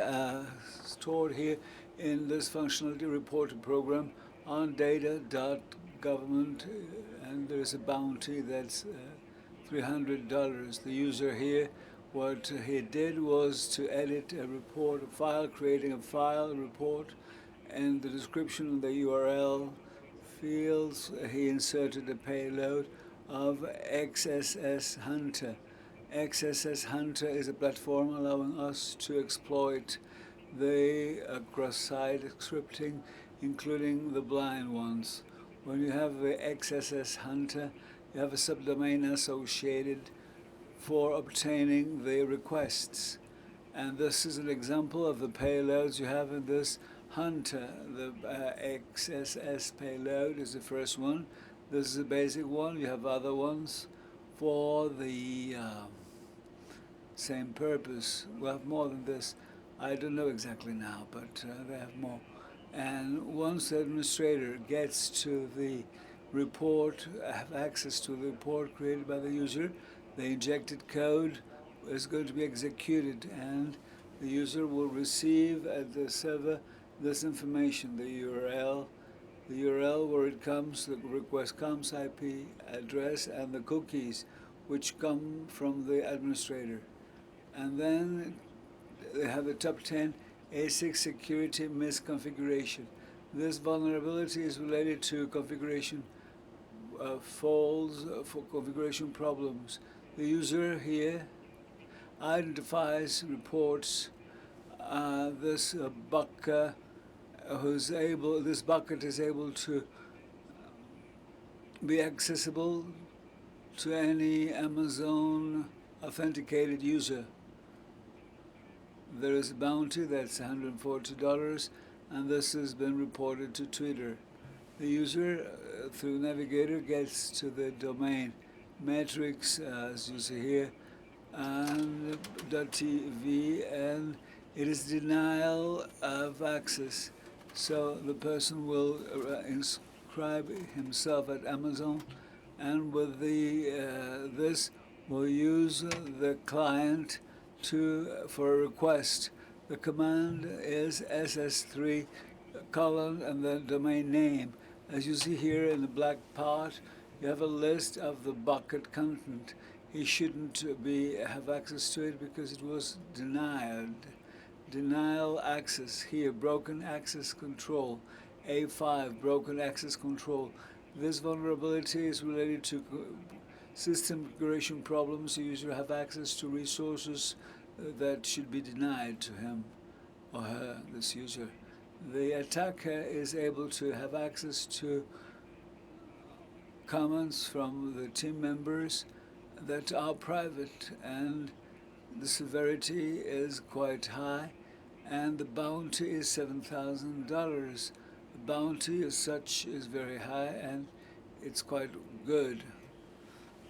stored here in this functionality reported program on data.government, and there's a bounty that's $300. The user here, what he did was to edit a report, a file, creating a file report, and the description of the URL fields, he inserted a payload of XSS Hunter. XSS Hunter is a platform allowing us to exploit the cross-site scripting, including the blind ones. When you have the XSS Hunter, you have a subdomain associated for obtaining the requests. And this is an example of the payloads you have in this Hunter. The XSS payload is the first one. This is a basic one. You have other ones for the same purpose. We have more than this. I don't know exactly now, but they have more. And once the administrator gets to the report, have access to the report created by the user, the injected code is going to be executed, and the user will receive at the server this information, the URL where it comes, the request comes, IP address, and the cookies, which come from the administrator. And then they have the top 10 ASIC security misconfiguration. This vulnerability is related to configuration faults for configuration problems. The user here identifies, reports this bucket this bucket is able to be accessible to any Amazon authenticated user. There is a bounty that's $140, and this has been reported to Twitter. The user, through Navigator, gets to the domain metrics, as you see here, and .tv, and it is denial of access. So the person will inscribe himself at Amazon, and with this will use the client for a request. The command is ss3 : and the domain name. As you see here in the black part, you have a list of the bucket content. He shouldn't have access to it because it was denied. Denial access here, broken access control. A5, broken access control. This vulnerability is related to system configuration problems. The user have access to resources that should be denied to him or her, this user. The attacker is able to have access to comments from the team members that are private, and the severity is quite high, and the bounty is $7,000. The bounty as such is very high, and it's quite good.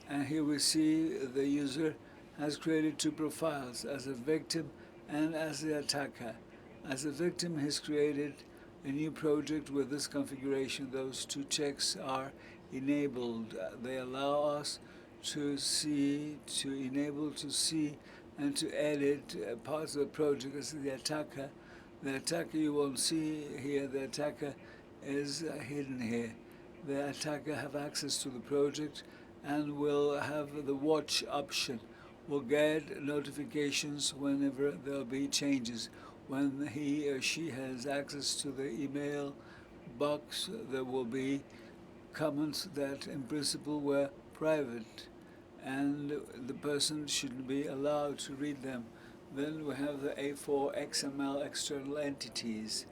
And here we see the user has created two profiles, as a victim and as the attacker. As a victim, he's created a new project with this configuration. Those two checks are enabled. They allow us to enable to see and to edit parts of the project. As the attacker, you won't see here. The attacker is hidden here. The attacker have access to the project and will have the watch option. Will get notifications whenever there'll be changes. When he or she has access to the email box, there will be comments that in principle were private, and the person shouldn't be allowed to read them. Then we have the A4 XML external entities.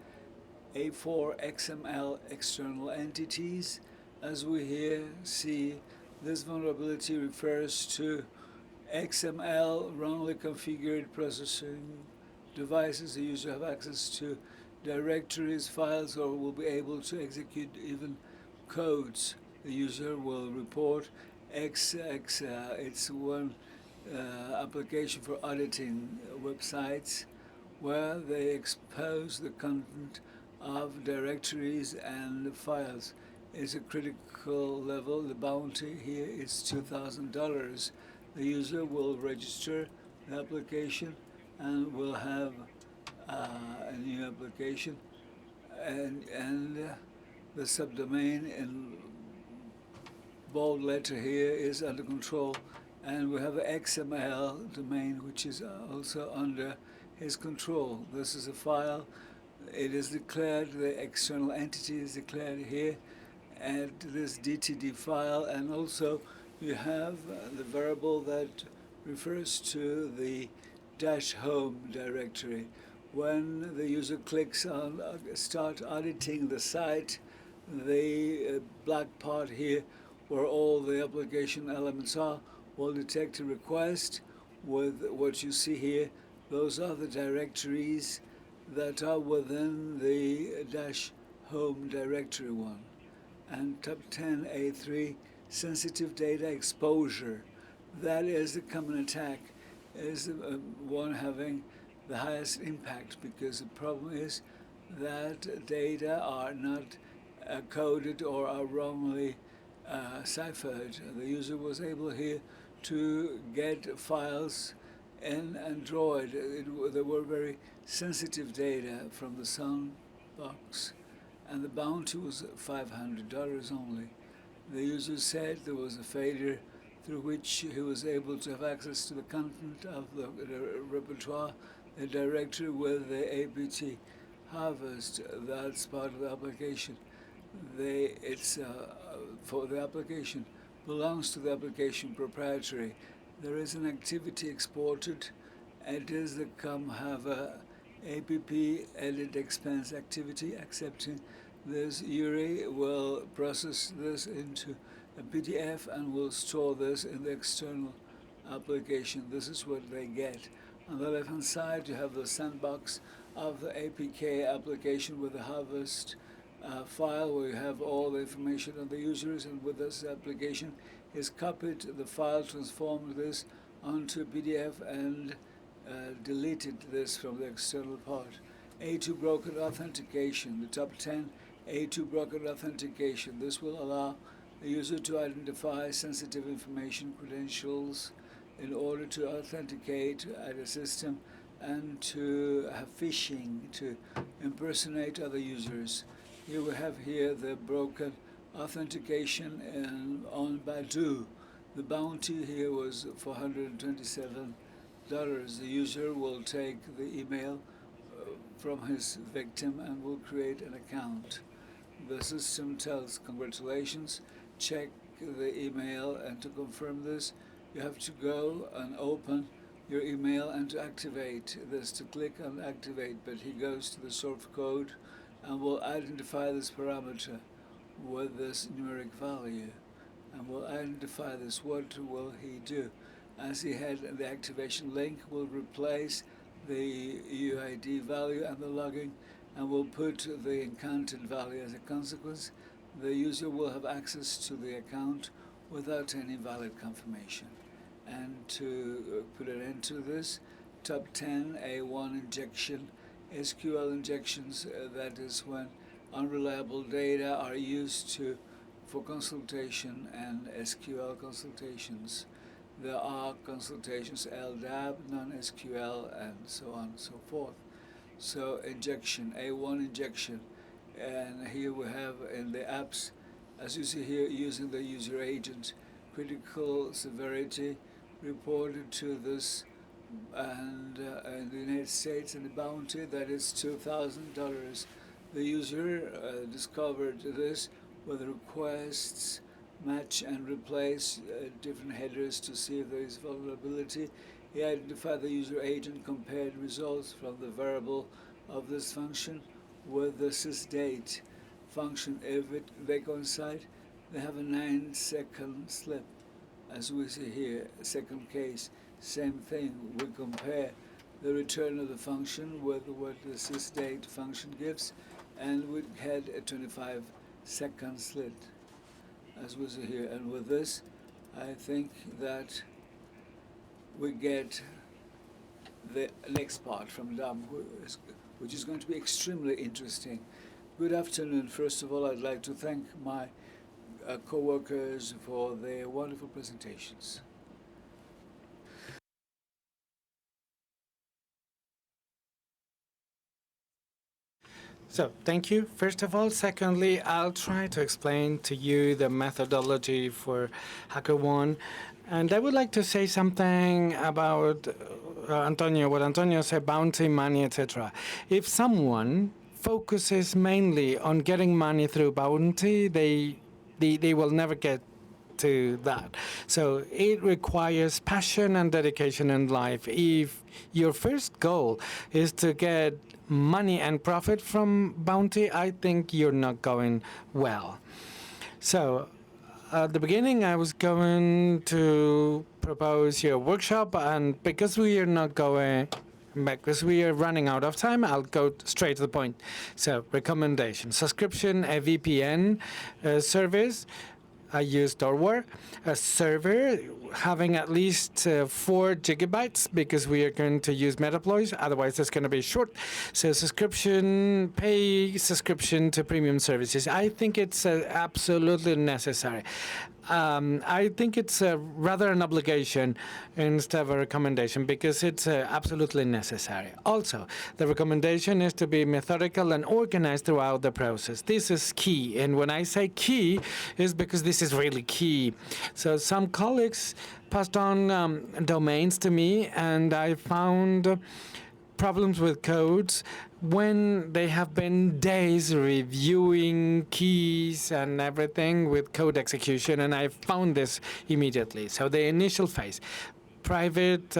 A4 XML external entities, as we here see, this vulnerability refers to XML wrongly configured processing devices. The user have access to directories, files, or will be able to execute even codes. The user will report it's one application for auditing websites where they expose the content of directories and files. It's a critical level. The bounty here is $2,000. the user will register the application and will have a new application, and the subdomain in bold letter here is under control, and we have an XML domain which is also under his control. This is a file. It is declared, the external entity is declared here at this DTD file, and also you have the variable that refers to the -home directory. When the user clicks on start auditing the site, the black part here where all the application elements are will detect a request with what you see here. Those are the directories that are within the -home directory one. And top 10A3, sensitive data exposure. That is the common attack, is the one having the highest impact, because the problem is that data are not coded or are wrongly ciphered. The user was able here to get files in Android. There were very sensitive data from the sandbox, and the bounty was $500 only. The user said there was a failure through which he was able to have access to the content of the repertoire, the directory with the apt harvest. That's part of the application. It's for the application, belongs to the application proprietary. There is an activity exported. It is the have a app edit expense activity accepting this. Yuri will process this into a PDF and will store this in the external application. This is what they get. On the left-hand side, you have the sandbox of the APK application with the harvest file, where you have all the information on the users, and with this application is copied the file, transformed this onto a PDF, and deleted this from the external part. A2 broken authentication, the top 10 A2 broken authentication. This will allow the user to identify sensitive information, credentials, in order to authenticate at a system and to have phishing, to impersonate other users. Here we have the broken authentication on Baidu. The bounty here was $427. The user will take the email from his victim and will create an account. The system tells, congratulations, check the email, and to confirm this, you have to go and open your email and to activate this, to click on activate. But he goes to the source code and will identify this parameter with this numeric value and will identify this. What will he do? As he had the activation link, will replace the UID value and the login and will put the encountered value. As a consequence, the user will have access to the account without any valid confirmation. And to put an end to this, top 10 A1 injection, SQL injections, that is when unreliable data are used for consultation and SQL consultations. There are consultations, LDAP, non-SQL, and so on and so forth. So injection, A1 injection. And here we have in the apps, as you see here, using the user agent, critical severity reported to this, and in the United States, and the bounty, that is $2,000. The user discovered this with requests, match and replace different headers to see if there is vulnerability. He identified the user agent, compared results from the variable of this function with the sysdate function. If they coincide, they have a 9-second slip. As we see here, second case, same thing. We compare the return of the function with what the sysdate function gives, and we had a 25-second slit, as we see here. And with this, I think that we get the next part from Dom, which is going to be extremely interesting. Good afternoon. First of all, I'd like to thank my co-workers for their wonderful presentations. So thank you, first of all. Secondly, I'll try to explain to you the methodology for HackerOne. And I would like to say something about Antonio, what Antonio said, bounty, money, etc. If someone focuses mainly on getting money through bounty, they will never get to that. So it requires passion and dedication in life. If your first goal is to get money and profit from bounty, I think you're not going well. So at the beginning, I was going to propose your workshop, and because we are running out of time, I'll go straight to the point. So recommendation, subscription, a VPN service. I use Dorware, a server having at least 4 gigabytes because we are going to use Metaploys. Otherwise, it's going to be short. So subscription, pay subscription to premium services. I think it's absolutely necessary. I think it's rather an obligation instead of a recommendation because it's absolutely necessary. Also, the recommendation is to be methodical and organized throughout the process. This is key. And when I say key, is because this is really key. So some colleagues passed on domains to me, and I found problems with codes when they have been days reviewing keys and everything with code execution, and I found this immediately. So the initial phase, private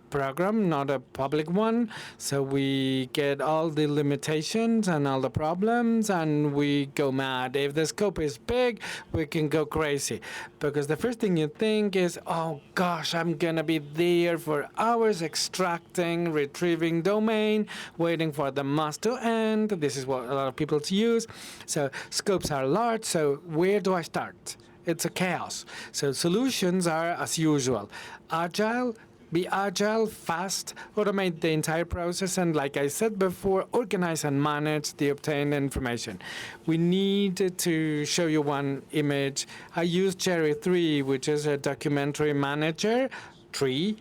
program, not a public one. So we get all the limitations and all the problems, and we go mad. If the scope is big, we can go crazy. Because the first thing you think is, oh gosh, I'm going to be there for hours extracting, retrieving domain, waiting for the must to end. This is what a lot of people use. So scopes are large. So where do I start? It's a chaos. So solutions are, as usual, agile. Be agile, fast, automate the entire process, and like I said before, organize and manage the obtained information. We need to show you one image. I use Cherry 3, which is a documentary manager tree,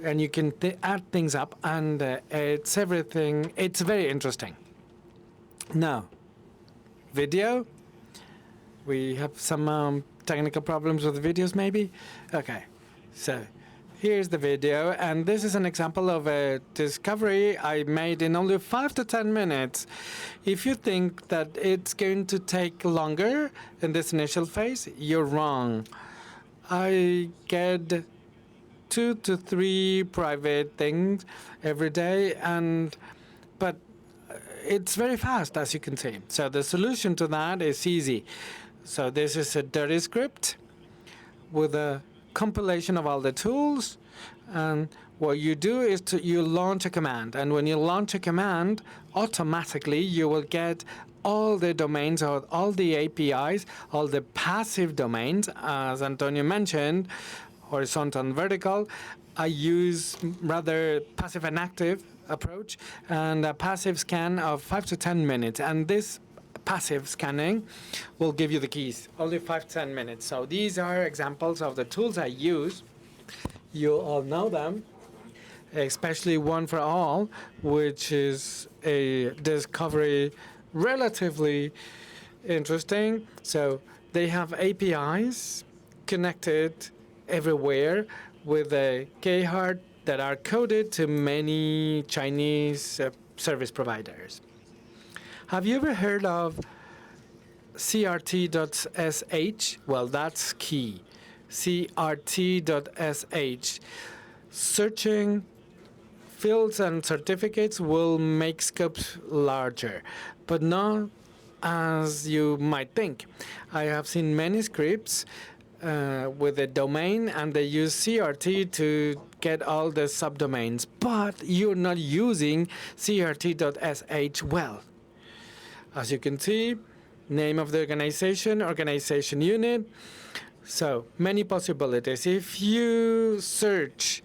and you can add things up, and it's everything. It's very interesting. Now, video. We have some technical problems with the videos, maybe? Okay, so here's the video, and this is an example of a discovery I made in only 5 to 10 minutes. If you think that it's going to take longer in this initial phase, you're wrong. I get 2 to 3 private things every day, but it's very fast, as you can see. So the solution to that is easy. So this is a dirty script with a compilation of all the tools, and what you do is you launch a command, and when you launch a command, automatically you will get all the domains or all the APIs, all the passive domains, as Antonio mentioned, horizontal and vertical. I use rather passive and active approach, and a passive scan of 5 to 10 minutes, and this passive scanning will give you the keys, only 5 to 10 minutes. So these are examples of the tools I use. You all know them, especially One for All, which is a discovery relatively interesting. So they have APIs connected everywhere with a keyhard that are coded to many Chinese service providers. Have you ever heard of crt.sh? Well, that's key. crt.sh. Searching fields and certificates will make scopes larger, but not as you might think. I have seen many scripts with a domain, and they use CRT to get all the subdomains, but you're not using crt.sh well. As you can see, name of the organization, organization unit. So many possibilities. If you search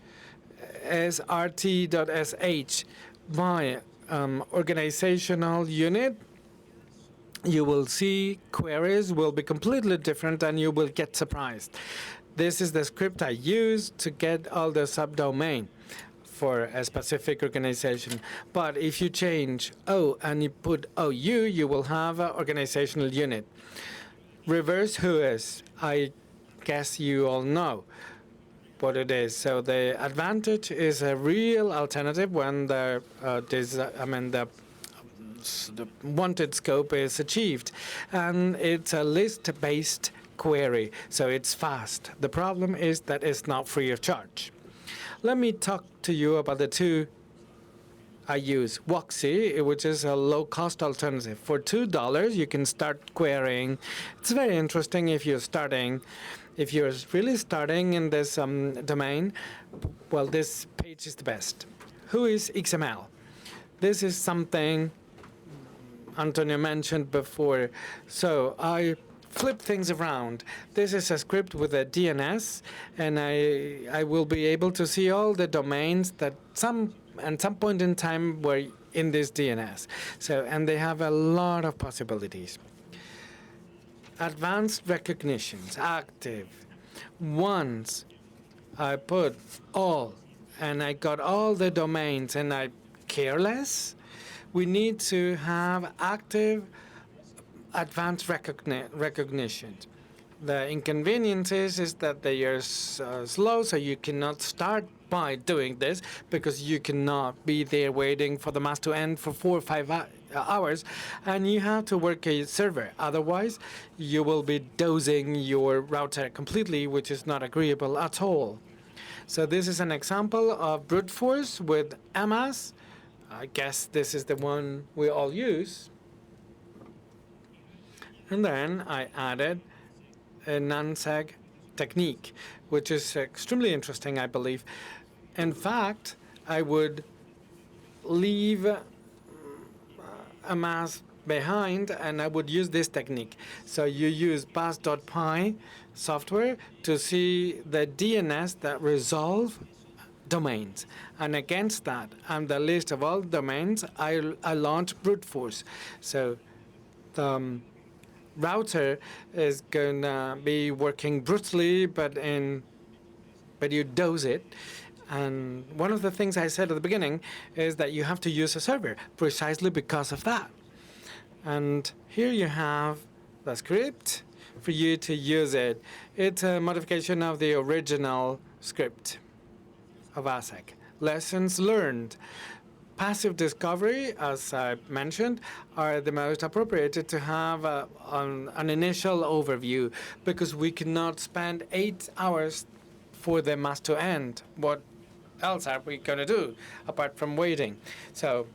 srt.sh by organizational unit, you will see queries will be completely different, and you will get surprised. This is the script I use to get all the subdomain. for a specific organization. But if you change O and you put OU, you will have an organizational unit. Reverse whois, I guess you all know what it is. So the advantage is a real alternative when the wanted scope is achieved, and it's a list-based query, so it's fast. The problem is that it's not free of charge. Let me talk to you about the two I use. Woxy, which is a low-cost alternative. For $2, you can start querying. It's very interesting if you're starting. If you're really starting in this domain, well, this page is the best. Who is XML? This is something Antonio mentioned before. So I flip things around. This is a script with a DNS, and I will be able to see all the domains that at some point in time were in this DNS. So, and they have a lot of possibilities. Advanced recognitions, active. Once I put all, and I got all the domains, and I care less, we need to have active advanced recognition. The inconveniences is that they are slow, so you cannot start by doing this because you cannot be there waiting for the mass to end for 4 or 5 hours, and you have to work a server. Otherwise, you will be dosing your router completely, which is not agreeable at all. So this is an example of brute force with MS. I guess this is the one we all use. And then I added a non-seg technique, which is extremely interesting, I believe. In fact, I would leave a mass behind, and I would use this technique. So you use bus.py software to see the DNS that resolve domains. And against that, and the list of all domains, I launch brute force. So the router is going to be working brutally, but you dose it. And one of the things I said at the beginning is that you have to use a server precisely because of that. And here you have the script for you to use it. It's a modification of the original script of ASEC. Lessons learned. Passive discovery, as I mentioned, are the most appropriate to have an initial overview, because we cannot spend 8 hours for the mass to end. What else are we going to do apart from waiting? So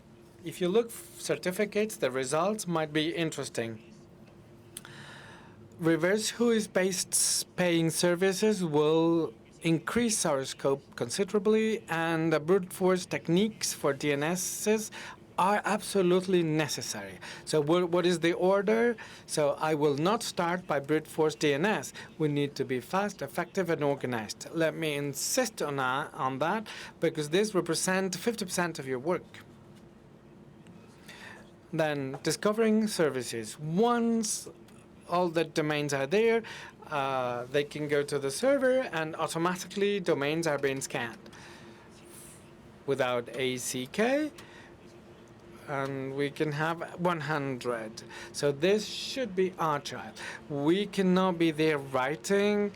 if you look certificates, the results might be interesting. Reverse whois-based paying services will increase our scope considerably, and the brute force techniques for DNSs are absolutely necessary. So what is the order? So I will not start by brute force DNS. We need to be fast, effective, and organized. Let me insist on that, because this represents 50% of your work. Then discovering services. Once all the domains are there, they can go to the server, and automatically domains are being scanned without ACK, and we can have 100. So this should be agile. We cannot be there writing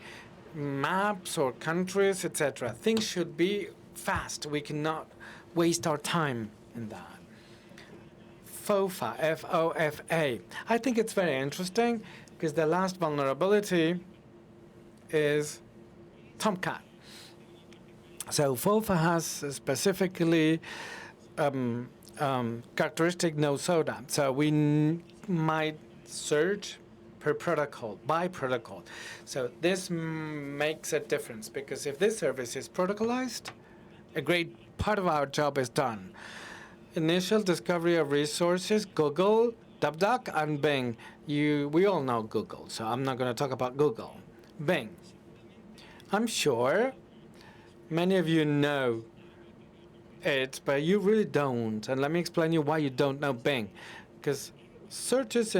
maps or countries, etc. Things should be fast. We cannot waste our time in that. FOFA, F-O-F-A. I think it's very interesting, because the last vulnerability is Tomcat. So FOFA has specifically characteristic no soda. So we might search per protocol, by protocol. So this makes a difference, because if this service is protocolized, a great part of our job is done. Initial discovery of resources, Google, DuckDuck, and Bing. We all know Google, so I'm not going to talk about Google. Bing. I'm sure many of you know it, but you really don't. And let me explain you why you don't know Bing. Because searches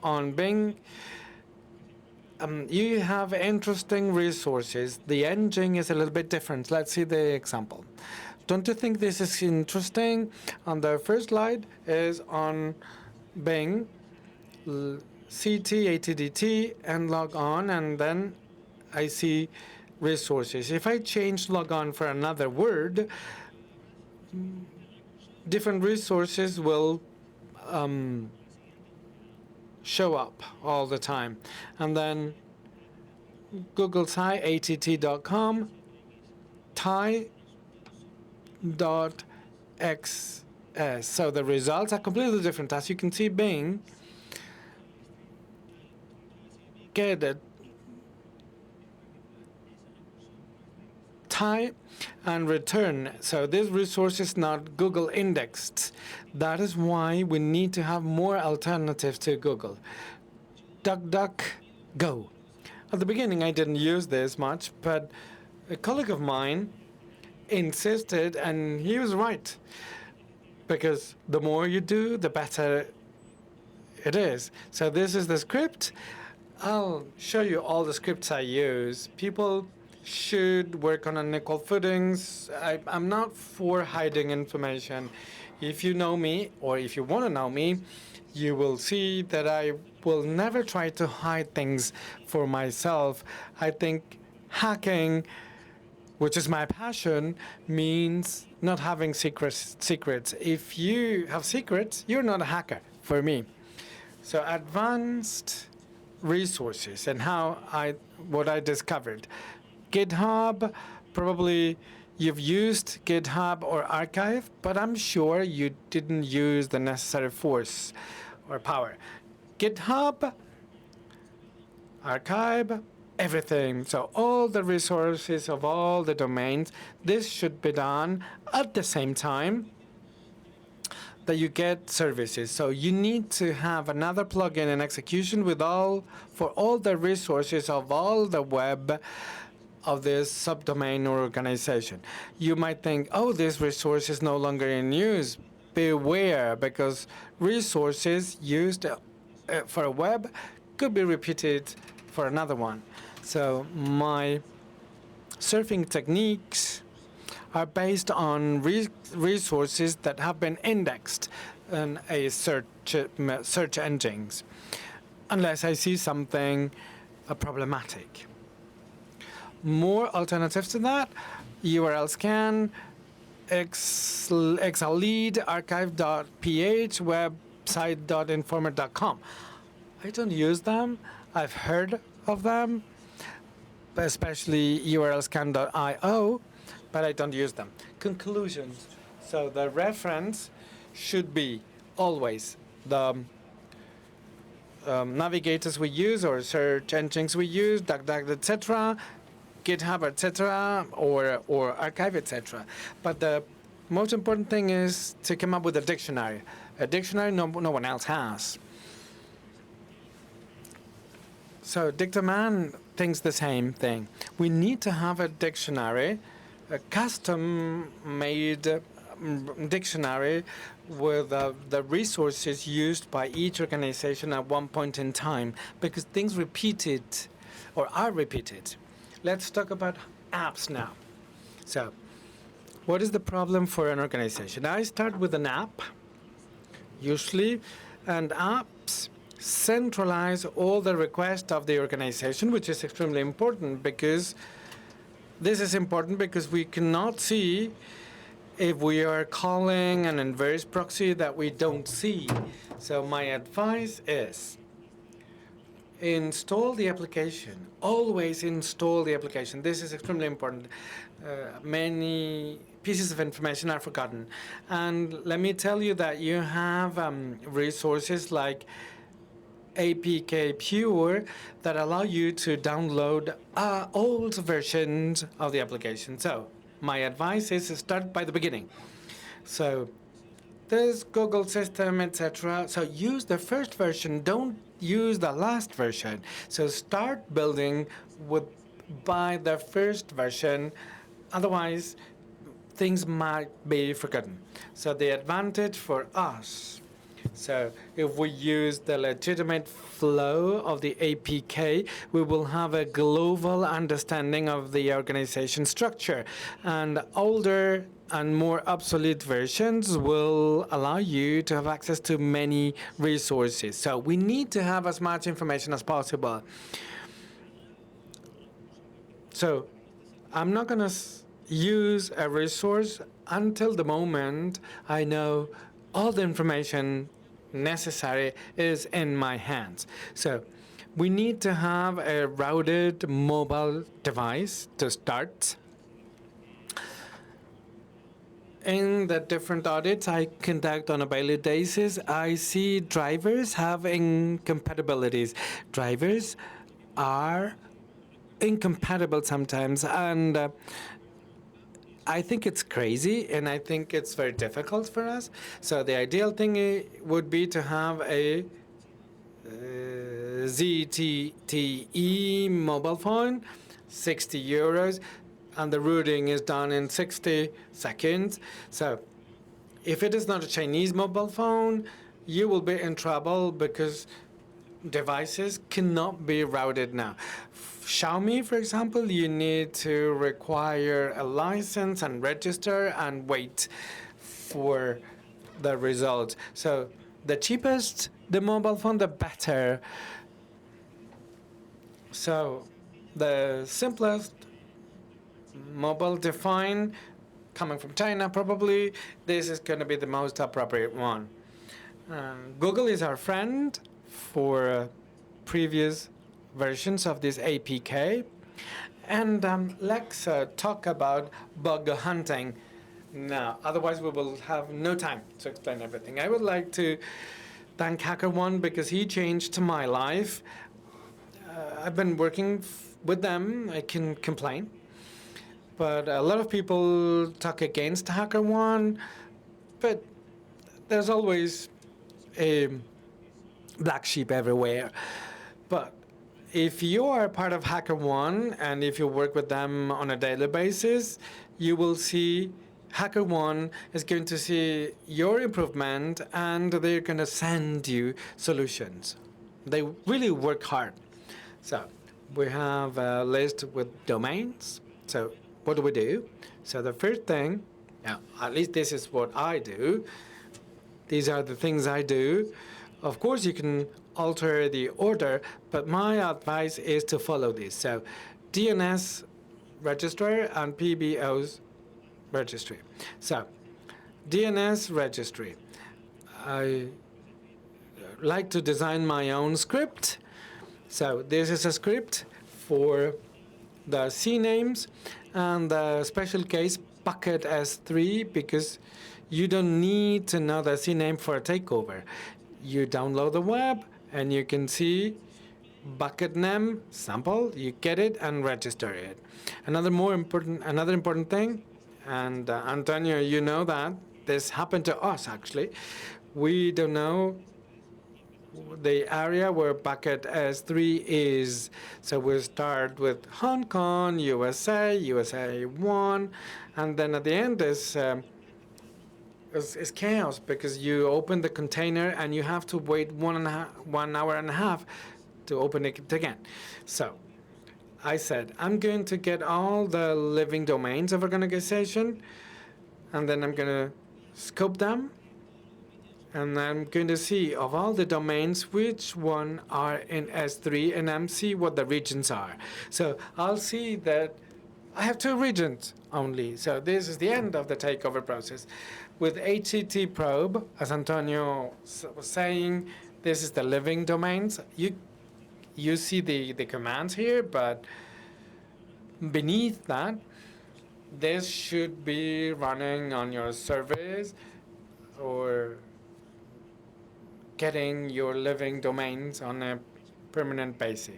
on Bing, you have interesting resources. The engine is a little bit different. Let's see the example. don't you think this is interesting? On the first slide is on Bing, CT, ATDT, and log on, and then I see resources. If I change log on for another word, different resources will show up all the time. And then Google site, att.com, Thai.xs. So the results are completely different. As you can see, Bing get it Thai and return. So this resource is not Google indexed. That is why we need to have more alternatives to Google. DuckDuckGo. At the beginning, I didn't use this much, but a colleague of mine insisted, and he was right, because the more you do, the better it is. So this is the script. I'll show you all the scripts I use. People should work on unequal footings. I'm not for hiding information. If you know me, or if you want to know me, you will see that I will never try to hide things for myself. I think hacking, which is my passion, means not having secrets. If you have secrets, you're not a hacker for me. So advanced resources and what I discovered. GitHub, probably you've used GitHub or Archive, but I'm sure you didn't use the necessary force or power. GitHub, Archive, everything. So all the resources of all the domains, this should be done at the same time that you get services. So you need to have another plugin in execution for all the resources of all the web of this subdomain or organization. You might think, oh, this resource is no longer in use. Beware, because resources used for a web could be repeated for another one. So my surfing techniques are based on resources that have been indexed in a search engines, unless I see something problematic. More alternatives to that: URL scan, xlead, archive.ph, website.informer.com. I don't use them. I've heard of them, especially urlscan.io, but I don't use them. Conclusions. So the reference should be always the navigators we use or search engines we use, DuckDuck, etc., GitHub, etc., or Archive, etc. But the most important thing is to come up with a dictionary. A dictionary no one else has. So Dictaman thinks the same thing. We need to have a dictionary, a custom-made dictionary with the resources used by each organization at one point in time, because things repeated or are repeated. Let's talk about apps now. So what is the problem for an organization? I start with an app, usually, and apps centralize all the requests of the organization, which is extremely important, because this is important because we cannot see if we are calling an inverse proxy that we don't see. So my advice is install the application. Always install the application. This is extremely important. Many pieces of information are forgotten. And let me tell you that you have resources like APK Pure that allow you to download old versions of the application. So my advice is to start by the beginning. So there's Google system, etc. So use the first version. Don't use the last version. So start building by the first version. Otherwise, things might be forgotten. So the advantage for us, So if we use the legitimate flow of the APK, we will have a global understanding of the organization structure. And older and more obsolete versions will allow you to have access to many resources. So we need to have as much information as possible. So I'm not going to use a resource until the moment I know all the information necessary is in my hands. So we need to have a routed mobile device to start. In the different audits I conduct on a daily basis, I see drivers have incompatibilities. Drivers are incompatible sometimes, and I think it's crazy, and I think it's very difficult for us. So the ideal thing would be to have a ZTE mobile phone, 60 euros, and the routing is done in 60 seconds. So if it is not a Chinese mobile phone, you will be in trouble because devices cannot be routed now. Xiaomi, for example, you need to require a license and register and wait for the results. So the cheapest the mobile phone, the better. So the simplest mobile defined, coming from China probably, this is going to be the most appropriate one. Google is our friend for previous versions of this APK. And let's talk about bug hunting now. Otherwise, we will have no time to explain everything. I would like to thank HackerOne because he changed my life. I've been working with them. I can complain. But a lot of people talk against HackerOne. But there's always a black sheep everywhere. But if you are part of HackerOne and if you work with them on a daily basis, you will see HackerOne is going to see your improvement and they're going to send you solutions. They really work hard. So we have a list with domains. So what do we do? So the first thing, at least this is what I do. These are the things I do. Of course, you can alter the order, but my advice is to follow this. So DNS registrar and PBO's registry. So DNS registry. I like to design my own script. So this is a script for the CNAMEs and the special case bucket S3 because you don't need to know the CNAME for a takeover. You download the web and you can see bucket name sample, you get it and register it. Another important thing, and Antonio, you know that this happened to us actually. We don't know the area where bucket S3 is. So we start with Hong Kong, USA, USA 1, and then at the end is chaos because you open the container and you have to wait 1 hour and a half to open it again. So I said, I'm going to get all the living domains of organization, and then I'm going to scope them, and I'm going to see of all the domains which one are in S3, and I'm see what the regions are. So I'll see that I have 2 regions only. So this is the end of the takeover process. With HTTP probe, as Antonio was saying, this is the living domains. You see the commands here, but beneath that, this should be running on your service or getting your living domains on a permanent basis.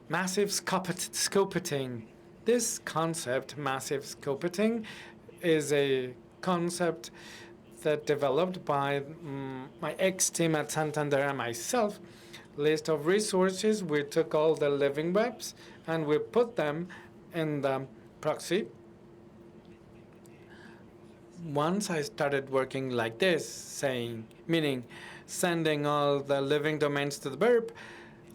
Massive scopeting. This concept, massive scopeting, is a concept that developed by my ex-team at Santander and myself. List of resources. We took all the living webs and we put them in the proxy. Once I started working like this, meaning sending all the living domains to the verb,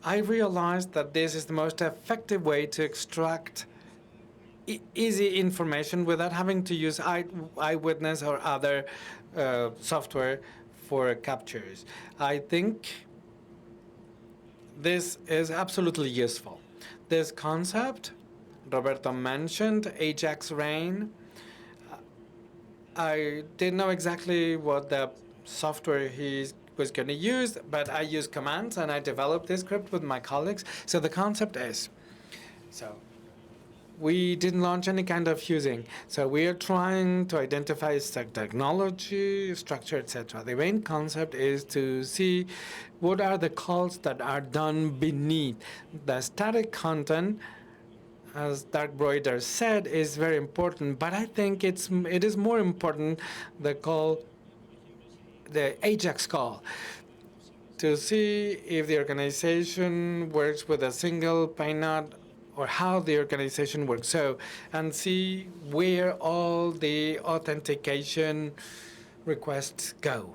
I realized that this is the most effective way to extract easy information without having to use Eyewitness or other software for captures. I think this is absolutely useful. This concept, Roberto mentioned, Ajax Rain. I didn't know exactly what the software he was going to use, but I used commands and I developed this script with my colleagues. So the concept is, we didn't launch any kind of fusing. So we are trying to identify technology, structure, etc. The main concept is to see what are the calls that are done beneath. The static content, as Dark Broider said, is very important, but I think it is more important the Ajax call, to see if the organization works with a single payload or how the organization works. So, and see where all the authentication requests go.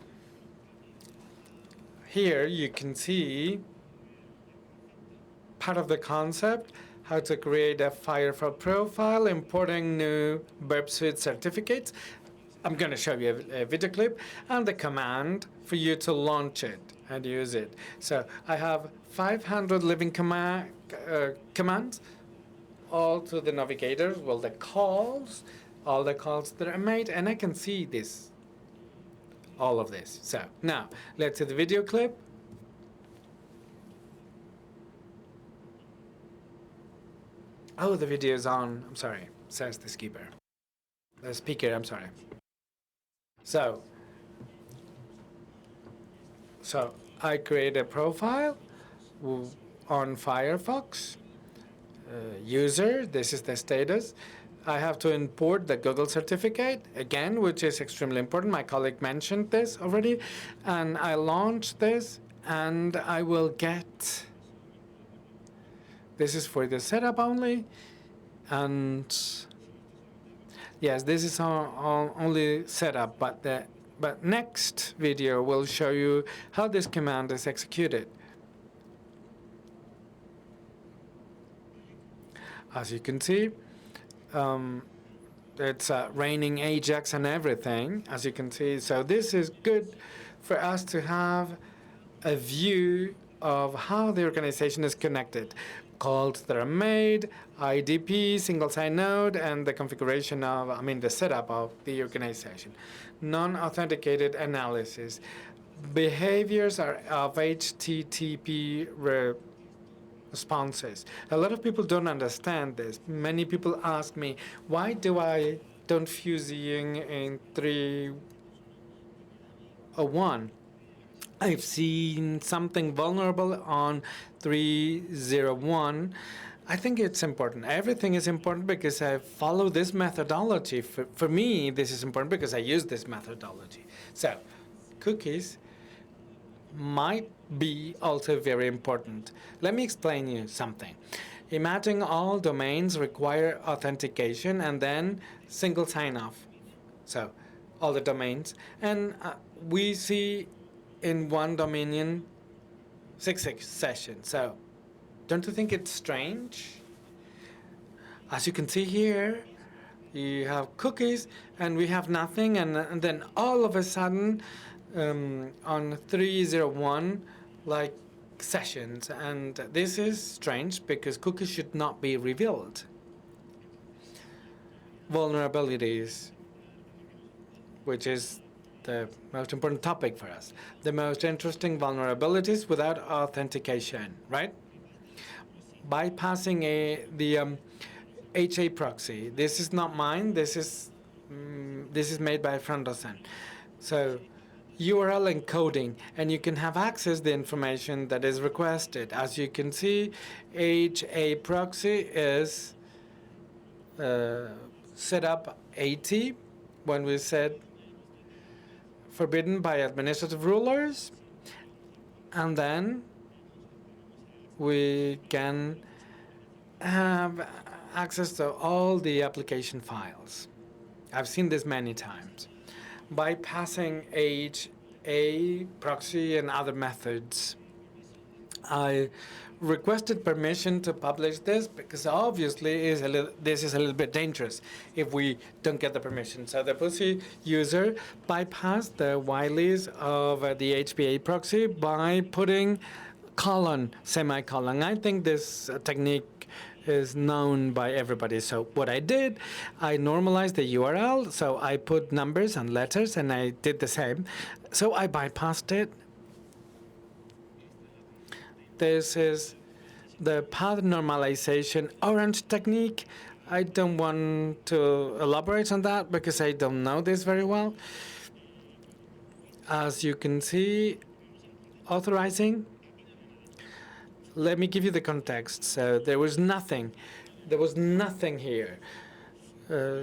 Here you can see part of the concept, how to create a Firefox profile, importing new Burp Suite certificates. I'm going to show you a video clip and the command for you to launch it and use it. So I have 500 living commands, all to the navigator, well, the calls, all the calls that are made, and I can see this, all of this. So now let's see the video clip. Oh, the video is on. I'm sorry, says the skipper. The speaker, I'm sorry. So I create a profile on Firefox. User, this is the status. I have to import the Google certificate, again, which is extremely important. My colleague mentioned this already. And I launch this, and I will get, this is for the setup only. And yes, this is only setup, but next video will show you how this command is executed. As you can see, it's raining Ajax and everything, as you can see. So this is good for us to have a view of how the organization is connected. Calls that are made, IDP, single sign node, and the configuration of, the setup of the organization. Non-authenticated analysis. Behaviors are of HTTP responses. A lot of people don't understand this. Many people ask me, why do I don't fusing in 301? I've seen something vulnerable on 301. I think it's important. Everything is important because I follow this methodology. For me, this is important because I use this methodology. So, cookies might be also very important. Let me explain you something. Imagine all domains require authentication and then single sign-off. So, all the domains. And we see in one dominion 6 sessions. So, don't you think it's strange? As you can see here, you have cookies and we have nothing, and then all of a sudden on 301 like sessions, and this is strange because cookies should not be revealed. Vulnerabilities, which is the most important topic for us. The most interesting vulnerabilities without authentication, right? Bypassing the HA proxy. This is not mine. This is made by Fernandes. So URL encoding, and you can have access the information that is requested. As you can see, HA proxy is set up 80 when we said forbidden by administrative rulers, and then we can have access to all the application files. I've seen this many times. Bypassing HPA, proxy, and other methods. I requested permission to publish this because obviously this is a little bit dangerous if we don't get the permission. So the pussy user bypassed the whileys of the HPA proxy by putting colon, semicolon. I think this technique is known by everybody. So what I did, I normalized the URL. So I put numbers and letters, and I did the same. So I bypassed it. This is the path normalization orange technique. I don't want to elaborate on that because I don't know this very well. As you can see, authorizing. Let me give you the context. So there was nothing here.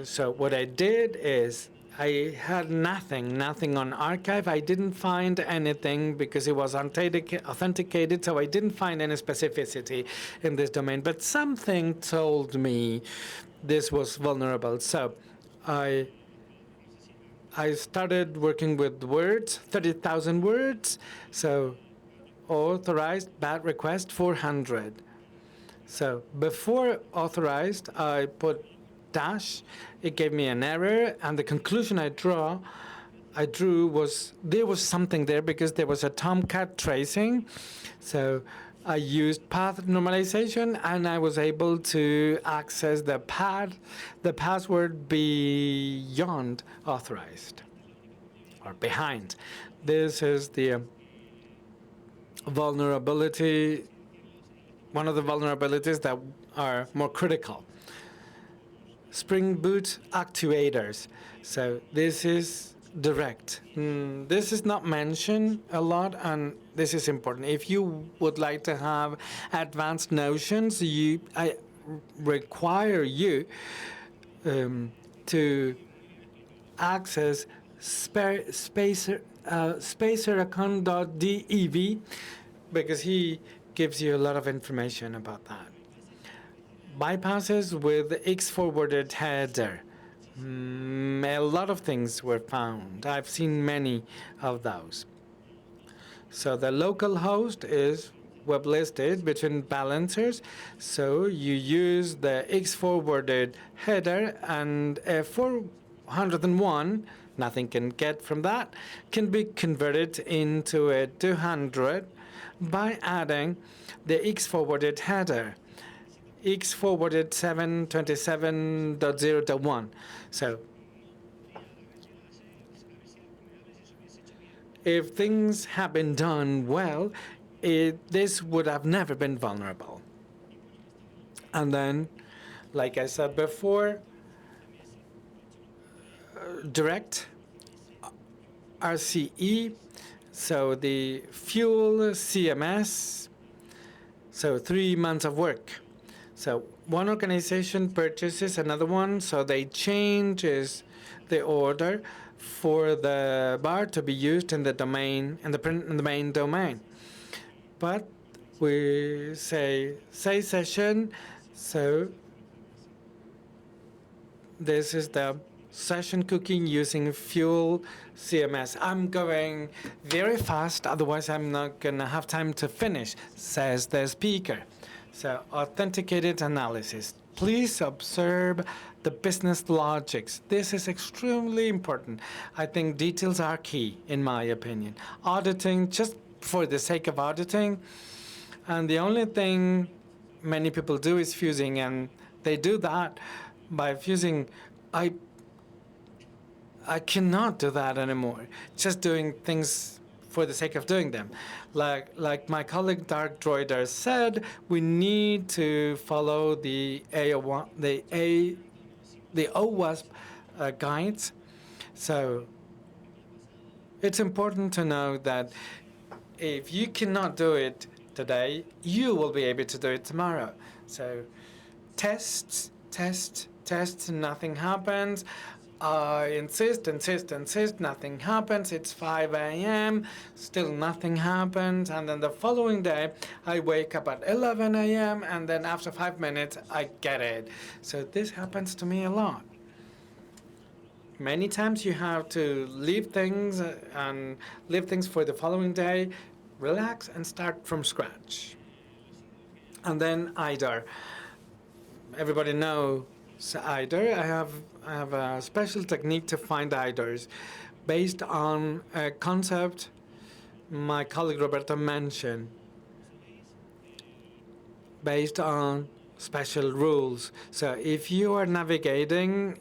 So what I did is I had nothing on archive. I didn't find anything because it was authenticated, so I didn't find any specificity in this domain. But something told me this was vulnerable. So I started working with words, 30,000 words. So authorized bad request 400. So before authorized, I put dash. It gave me an error, and the conclusion I drew was there was something there because there was a tomcat tracing. So I used path normalization, and I was able to access the password beyond authorized or behind. This is the vulnerability, one of the vulnerabilities that are more critical. Spring Boot actuators. So this is direct. This is not mentioned a lot, and this is important. If you would like to have advanced notions, I require you to access spacercon2020-EN because he gives you a lot of information about that. Bypasses with X-forwarded header. A lot of things were found. I've seen many of those. So the local host is web listed between balancers. So you use the X-forwarded header, and 401, nothing can get from that, can be converted into a 200 by adding the X-forwarded header. X forwarded 727.0.1. So if things have been done well, this would have never been vulnerable. And then, like I said before, direct RCE, so the fuel CMS, so 3 months of work. So one organization purchases another one, so they changes the order for the bar to be used in the domain, in the main domain. But we say session, so this is the session cooking using fuel CMS. I'm going very fast, otherwise I'm not gonna have time to finish, says the speaker. So authenticated analysis. Please observe the business logics. This is extremely important. I think details are key, in my opinion. Auditing, just for the sake of auditing, and the only thing many people do is fusing, and they do that by fusing. I cannot do that anymore. Just doing things for the sake of doing them. Like my colleague Dark Droider said, we need to follow the OWASP guides. So it's important to know that if you cannot do it today, you will be able to do it tomorrow. So tests, nothing happens. Insist, nothing happens. It's 5 a.m., still nothing happens. And then the following day, I wake up at 11 a.m., and then after 5 minutes, I get it. So this happens to me a lot. Many times you have to leave things and leave things for the following day, relax and start from scratch. And then either. Everybody knows either. I have a special technique to find either's based on a concept my colleague Roberto mentioned, based on special rules. So if you are navigating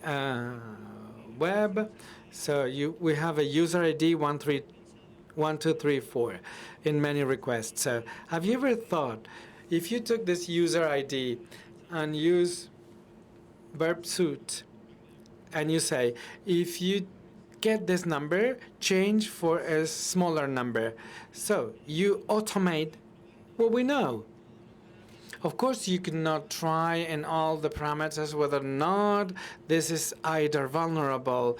web, so we have a user ID 1234 in many requests. So have you ever thought, if you took this user ID and use verb suit, and you say, if you get this number, change for a smaller number. So you automate what we know. Of course, you cannot try in all the parameters whether or not this is either vulnerable.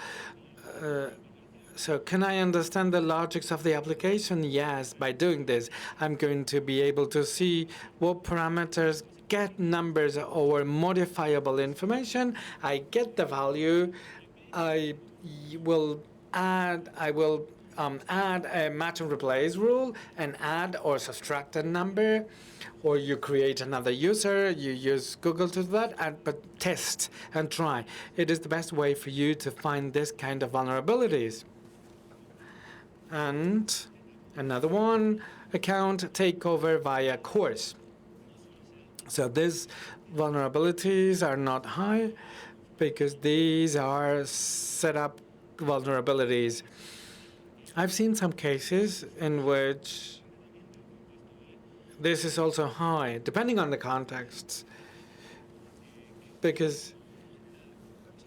So can I understand the logics of the application? Yes, by doing this, I'm going to be able to see what parameters get numbers or modifiable information. I get the value. I will add a match and replace rule and add or subtract a number, or you create another user, you use Google to do that, but test and try. It is the best way for you to find this kind of vulnerabilities. And another one, account takeover via course. So these vulnerabilities are not high because these are set up vulnerabilities. I've seen some cases in which this is also high, depending on the contexts, because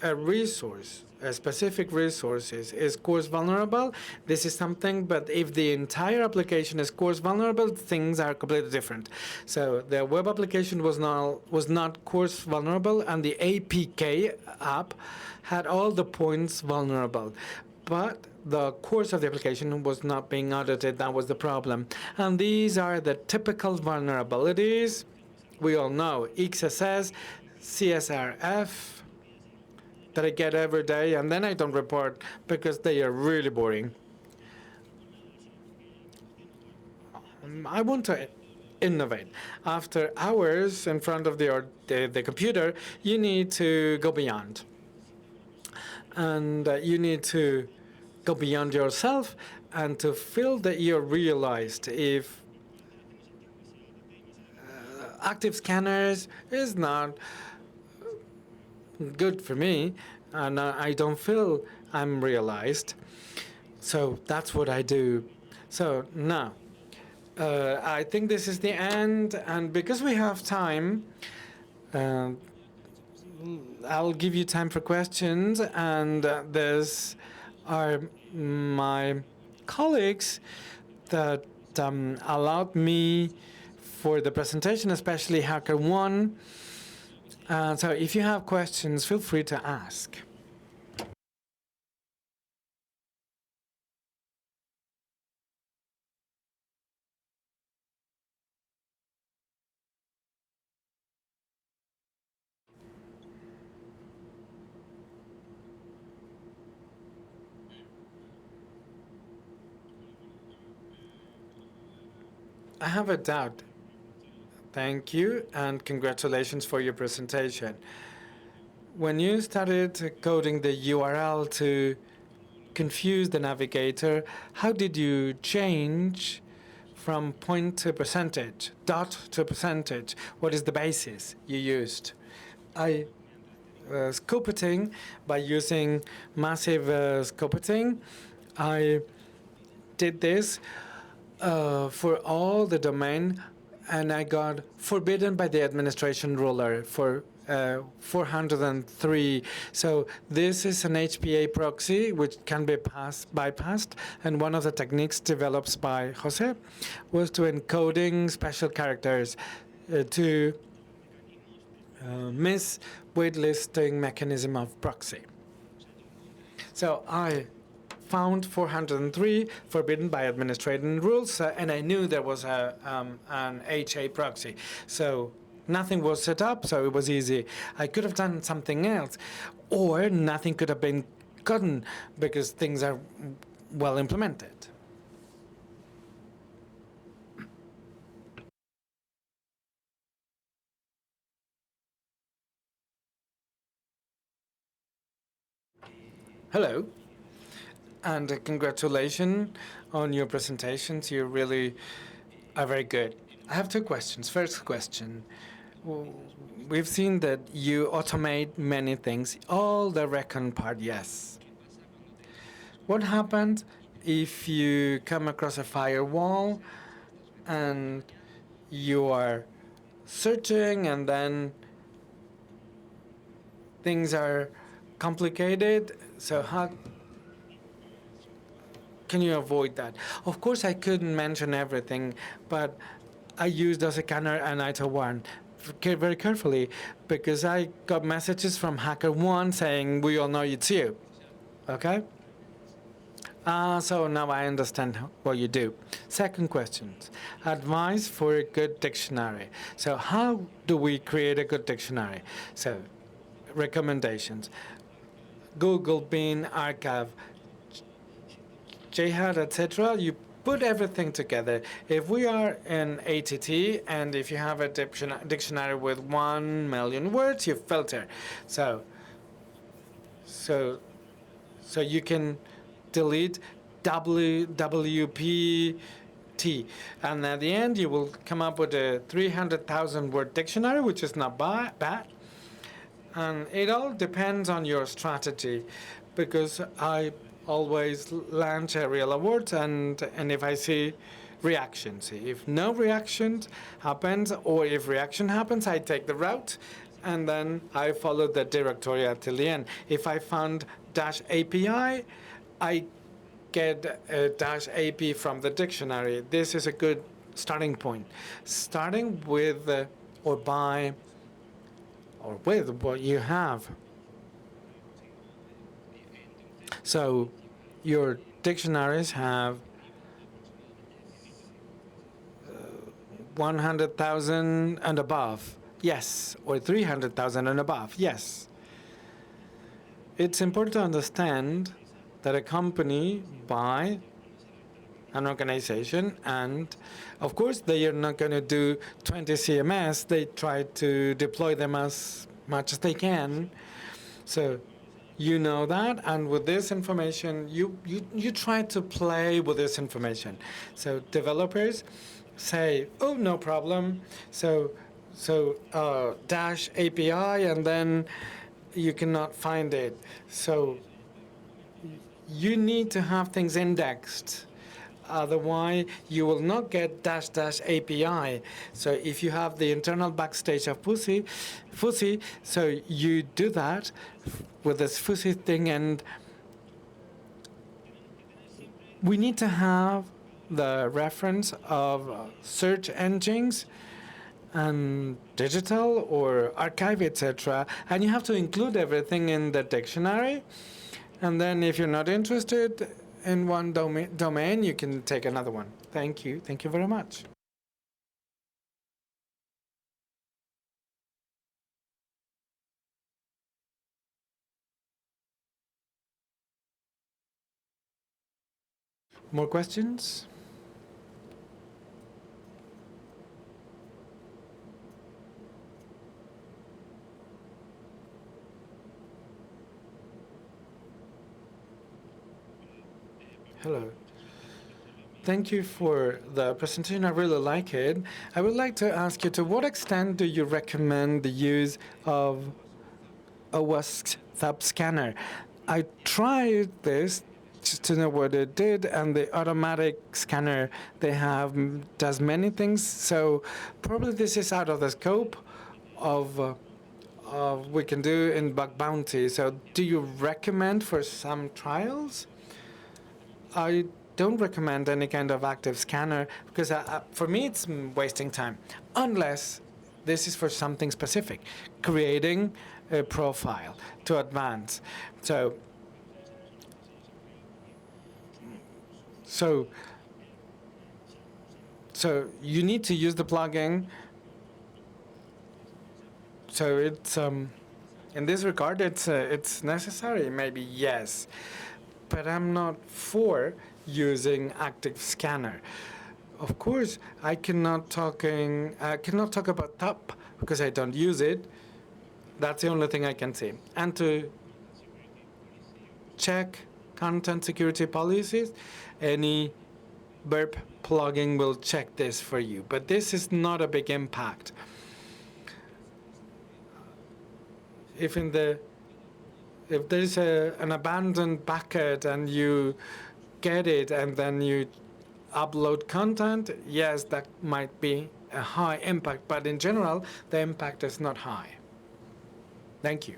a resource, a specific resource is course vulnerable. This is something, but if the entire application is course vulnerable, things are completely different. So the web application was not course vulnerable, and the APK app had all the points vulnerable. But the course of the application was not being audited. That was the problem. And these are the typical vulnerabilities. We all know XSS, CSRF, that I get every day, and then I don't report because they are really boring. I want to innovate. After hours in front of the computer, you need to go beyond. And you need to go beyond yourself and to feel that you're realized. If active scanners is not good for me, and I don't feel I'm realized. So that's what I do. So now, I think this is the end, and because we have time, I'll give you time for questions, and these are my colleagues that allowed me for the presentation, especially HackerOne. So if you have questions, feel free to ask. I have a doubt. Thank you, and congratulations for your presentation. When you started coding the URL to confuse the navigator, how did you change from point to percentage, dot to percentage? What is the basis you used? I scopeting by using massive scopeting. I did this for all the domain, and I got forbidden by the administration ruler for 403. So this is an HPA proxy which can be bypassed, and one of the techniques developed by Jose was to encoding special characters to miss waitlisting mechanism of proxy. So I found 403 forbidden by administrating rules, and I knew there was an HA proxy. So nothing was set up, so it was easy. I could have done something else, or nothing could have been forgotten because things are well implemented. Hello, and congratulations on your presentations. You really are very good. I have two questions. First question. We've seen that you automate many things. All the recon part, yes. What happens if you come across a firewall and you are searching and then things are complicated? So how can you avoid that? Of course, I couldn't mention everything, but I used as a scanner and ITO1 very carefully because I got messages from HackerOne saying, we all know it's you. Okay? So now I understand what you do. Second question, advice for a good dictionary. So how do we create a good dictionary? So recommendations. Google, Bing, Archive, Jihad, etc. You put everything together. If we are in ATT and if you have a dictionary with 1 million words, you filter. So you can delete WPT, and at the end you will come up with a 300,000 word dictionary, which is not bad. And it all depends on your strategy, because I always launch aerial awards, and if I see reactions, if no reaction happens, or if reaction happens, I take the route, and then I follow the directory until the end. If I found -API, I get a -AP from the dictionary. This is a good starting point. Starting with or by or with what you have. So your dictionaries have 100,000 and above, yes, or 300,000 and above, yes. It's important to understand that a company buy an organization, and of course they are not going to do 20 CMS. They try to deploy them as much as they can. So you know that, and with this information, you try to play with this information. So developers say, oh, no problem. So -API, and then you cannot find it. So you need to have things indexed. Otherwise, you will not get -API. So if you have the internal backstage of fuzzy, so you do that with this fuzzy thing, and we need to have the reference of search engines and digital or archive, etc. And you have to include everything in the dictionary. And then if you're not interested in one domain, you can take another one. Thank you. Thank you very much. More questions? Hello. Thank you for the presentation. I really like it. I would like to ask you, to what extent do you recommend the use of a WhatsApp scanner? I tried this just to know what it did, and the automatic scanner they have does many things. So probably this is out of the scope of we can do in BugBounty. So do you recommend for some trials? I don't recommend any kind of active scanner because for me it's wasting time, unless this is for something specific, creating a profile to advance. So you need to use the plugin. So in this regard, it's necessary, maybe, yes. But I'm not for using active scanner. Of course, I cannot talk about top because I don't use it. That's the only thing I can say. And to check content security policies, any burp plugin will check this for you. But this is not a big impact. If there's an abandoned bucket and you get it and then you upload content, yes, that might be a high impact. But in general, the impact is not high. Thank you.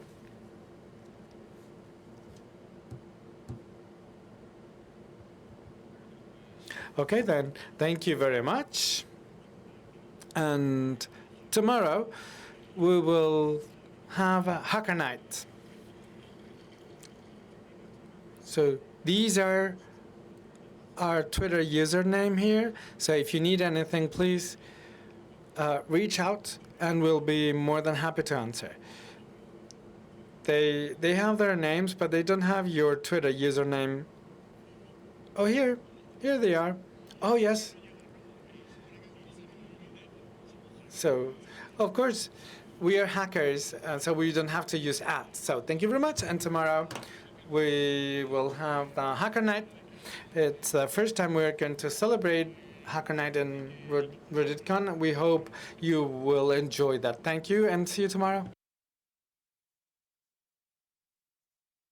Okay, then, thank you very much. And tomorrow, we will have a hacker night. So these are our Twitter username here. So if you need anything, please reach out, and we'll be more than happy to answer. They have their names, but they don't have your Twitter username. Oh, here they are. Oh, yes. So, of course, we are hackers, so we don't have to use @. So thank you very much, and tomorrow we will have the Hacker Night. It's the first time we're going to celebrate Hacker Night in RootedCon. We hope you will enjoy that. Thank you, and see you tomorrow.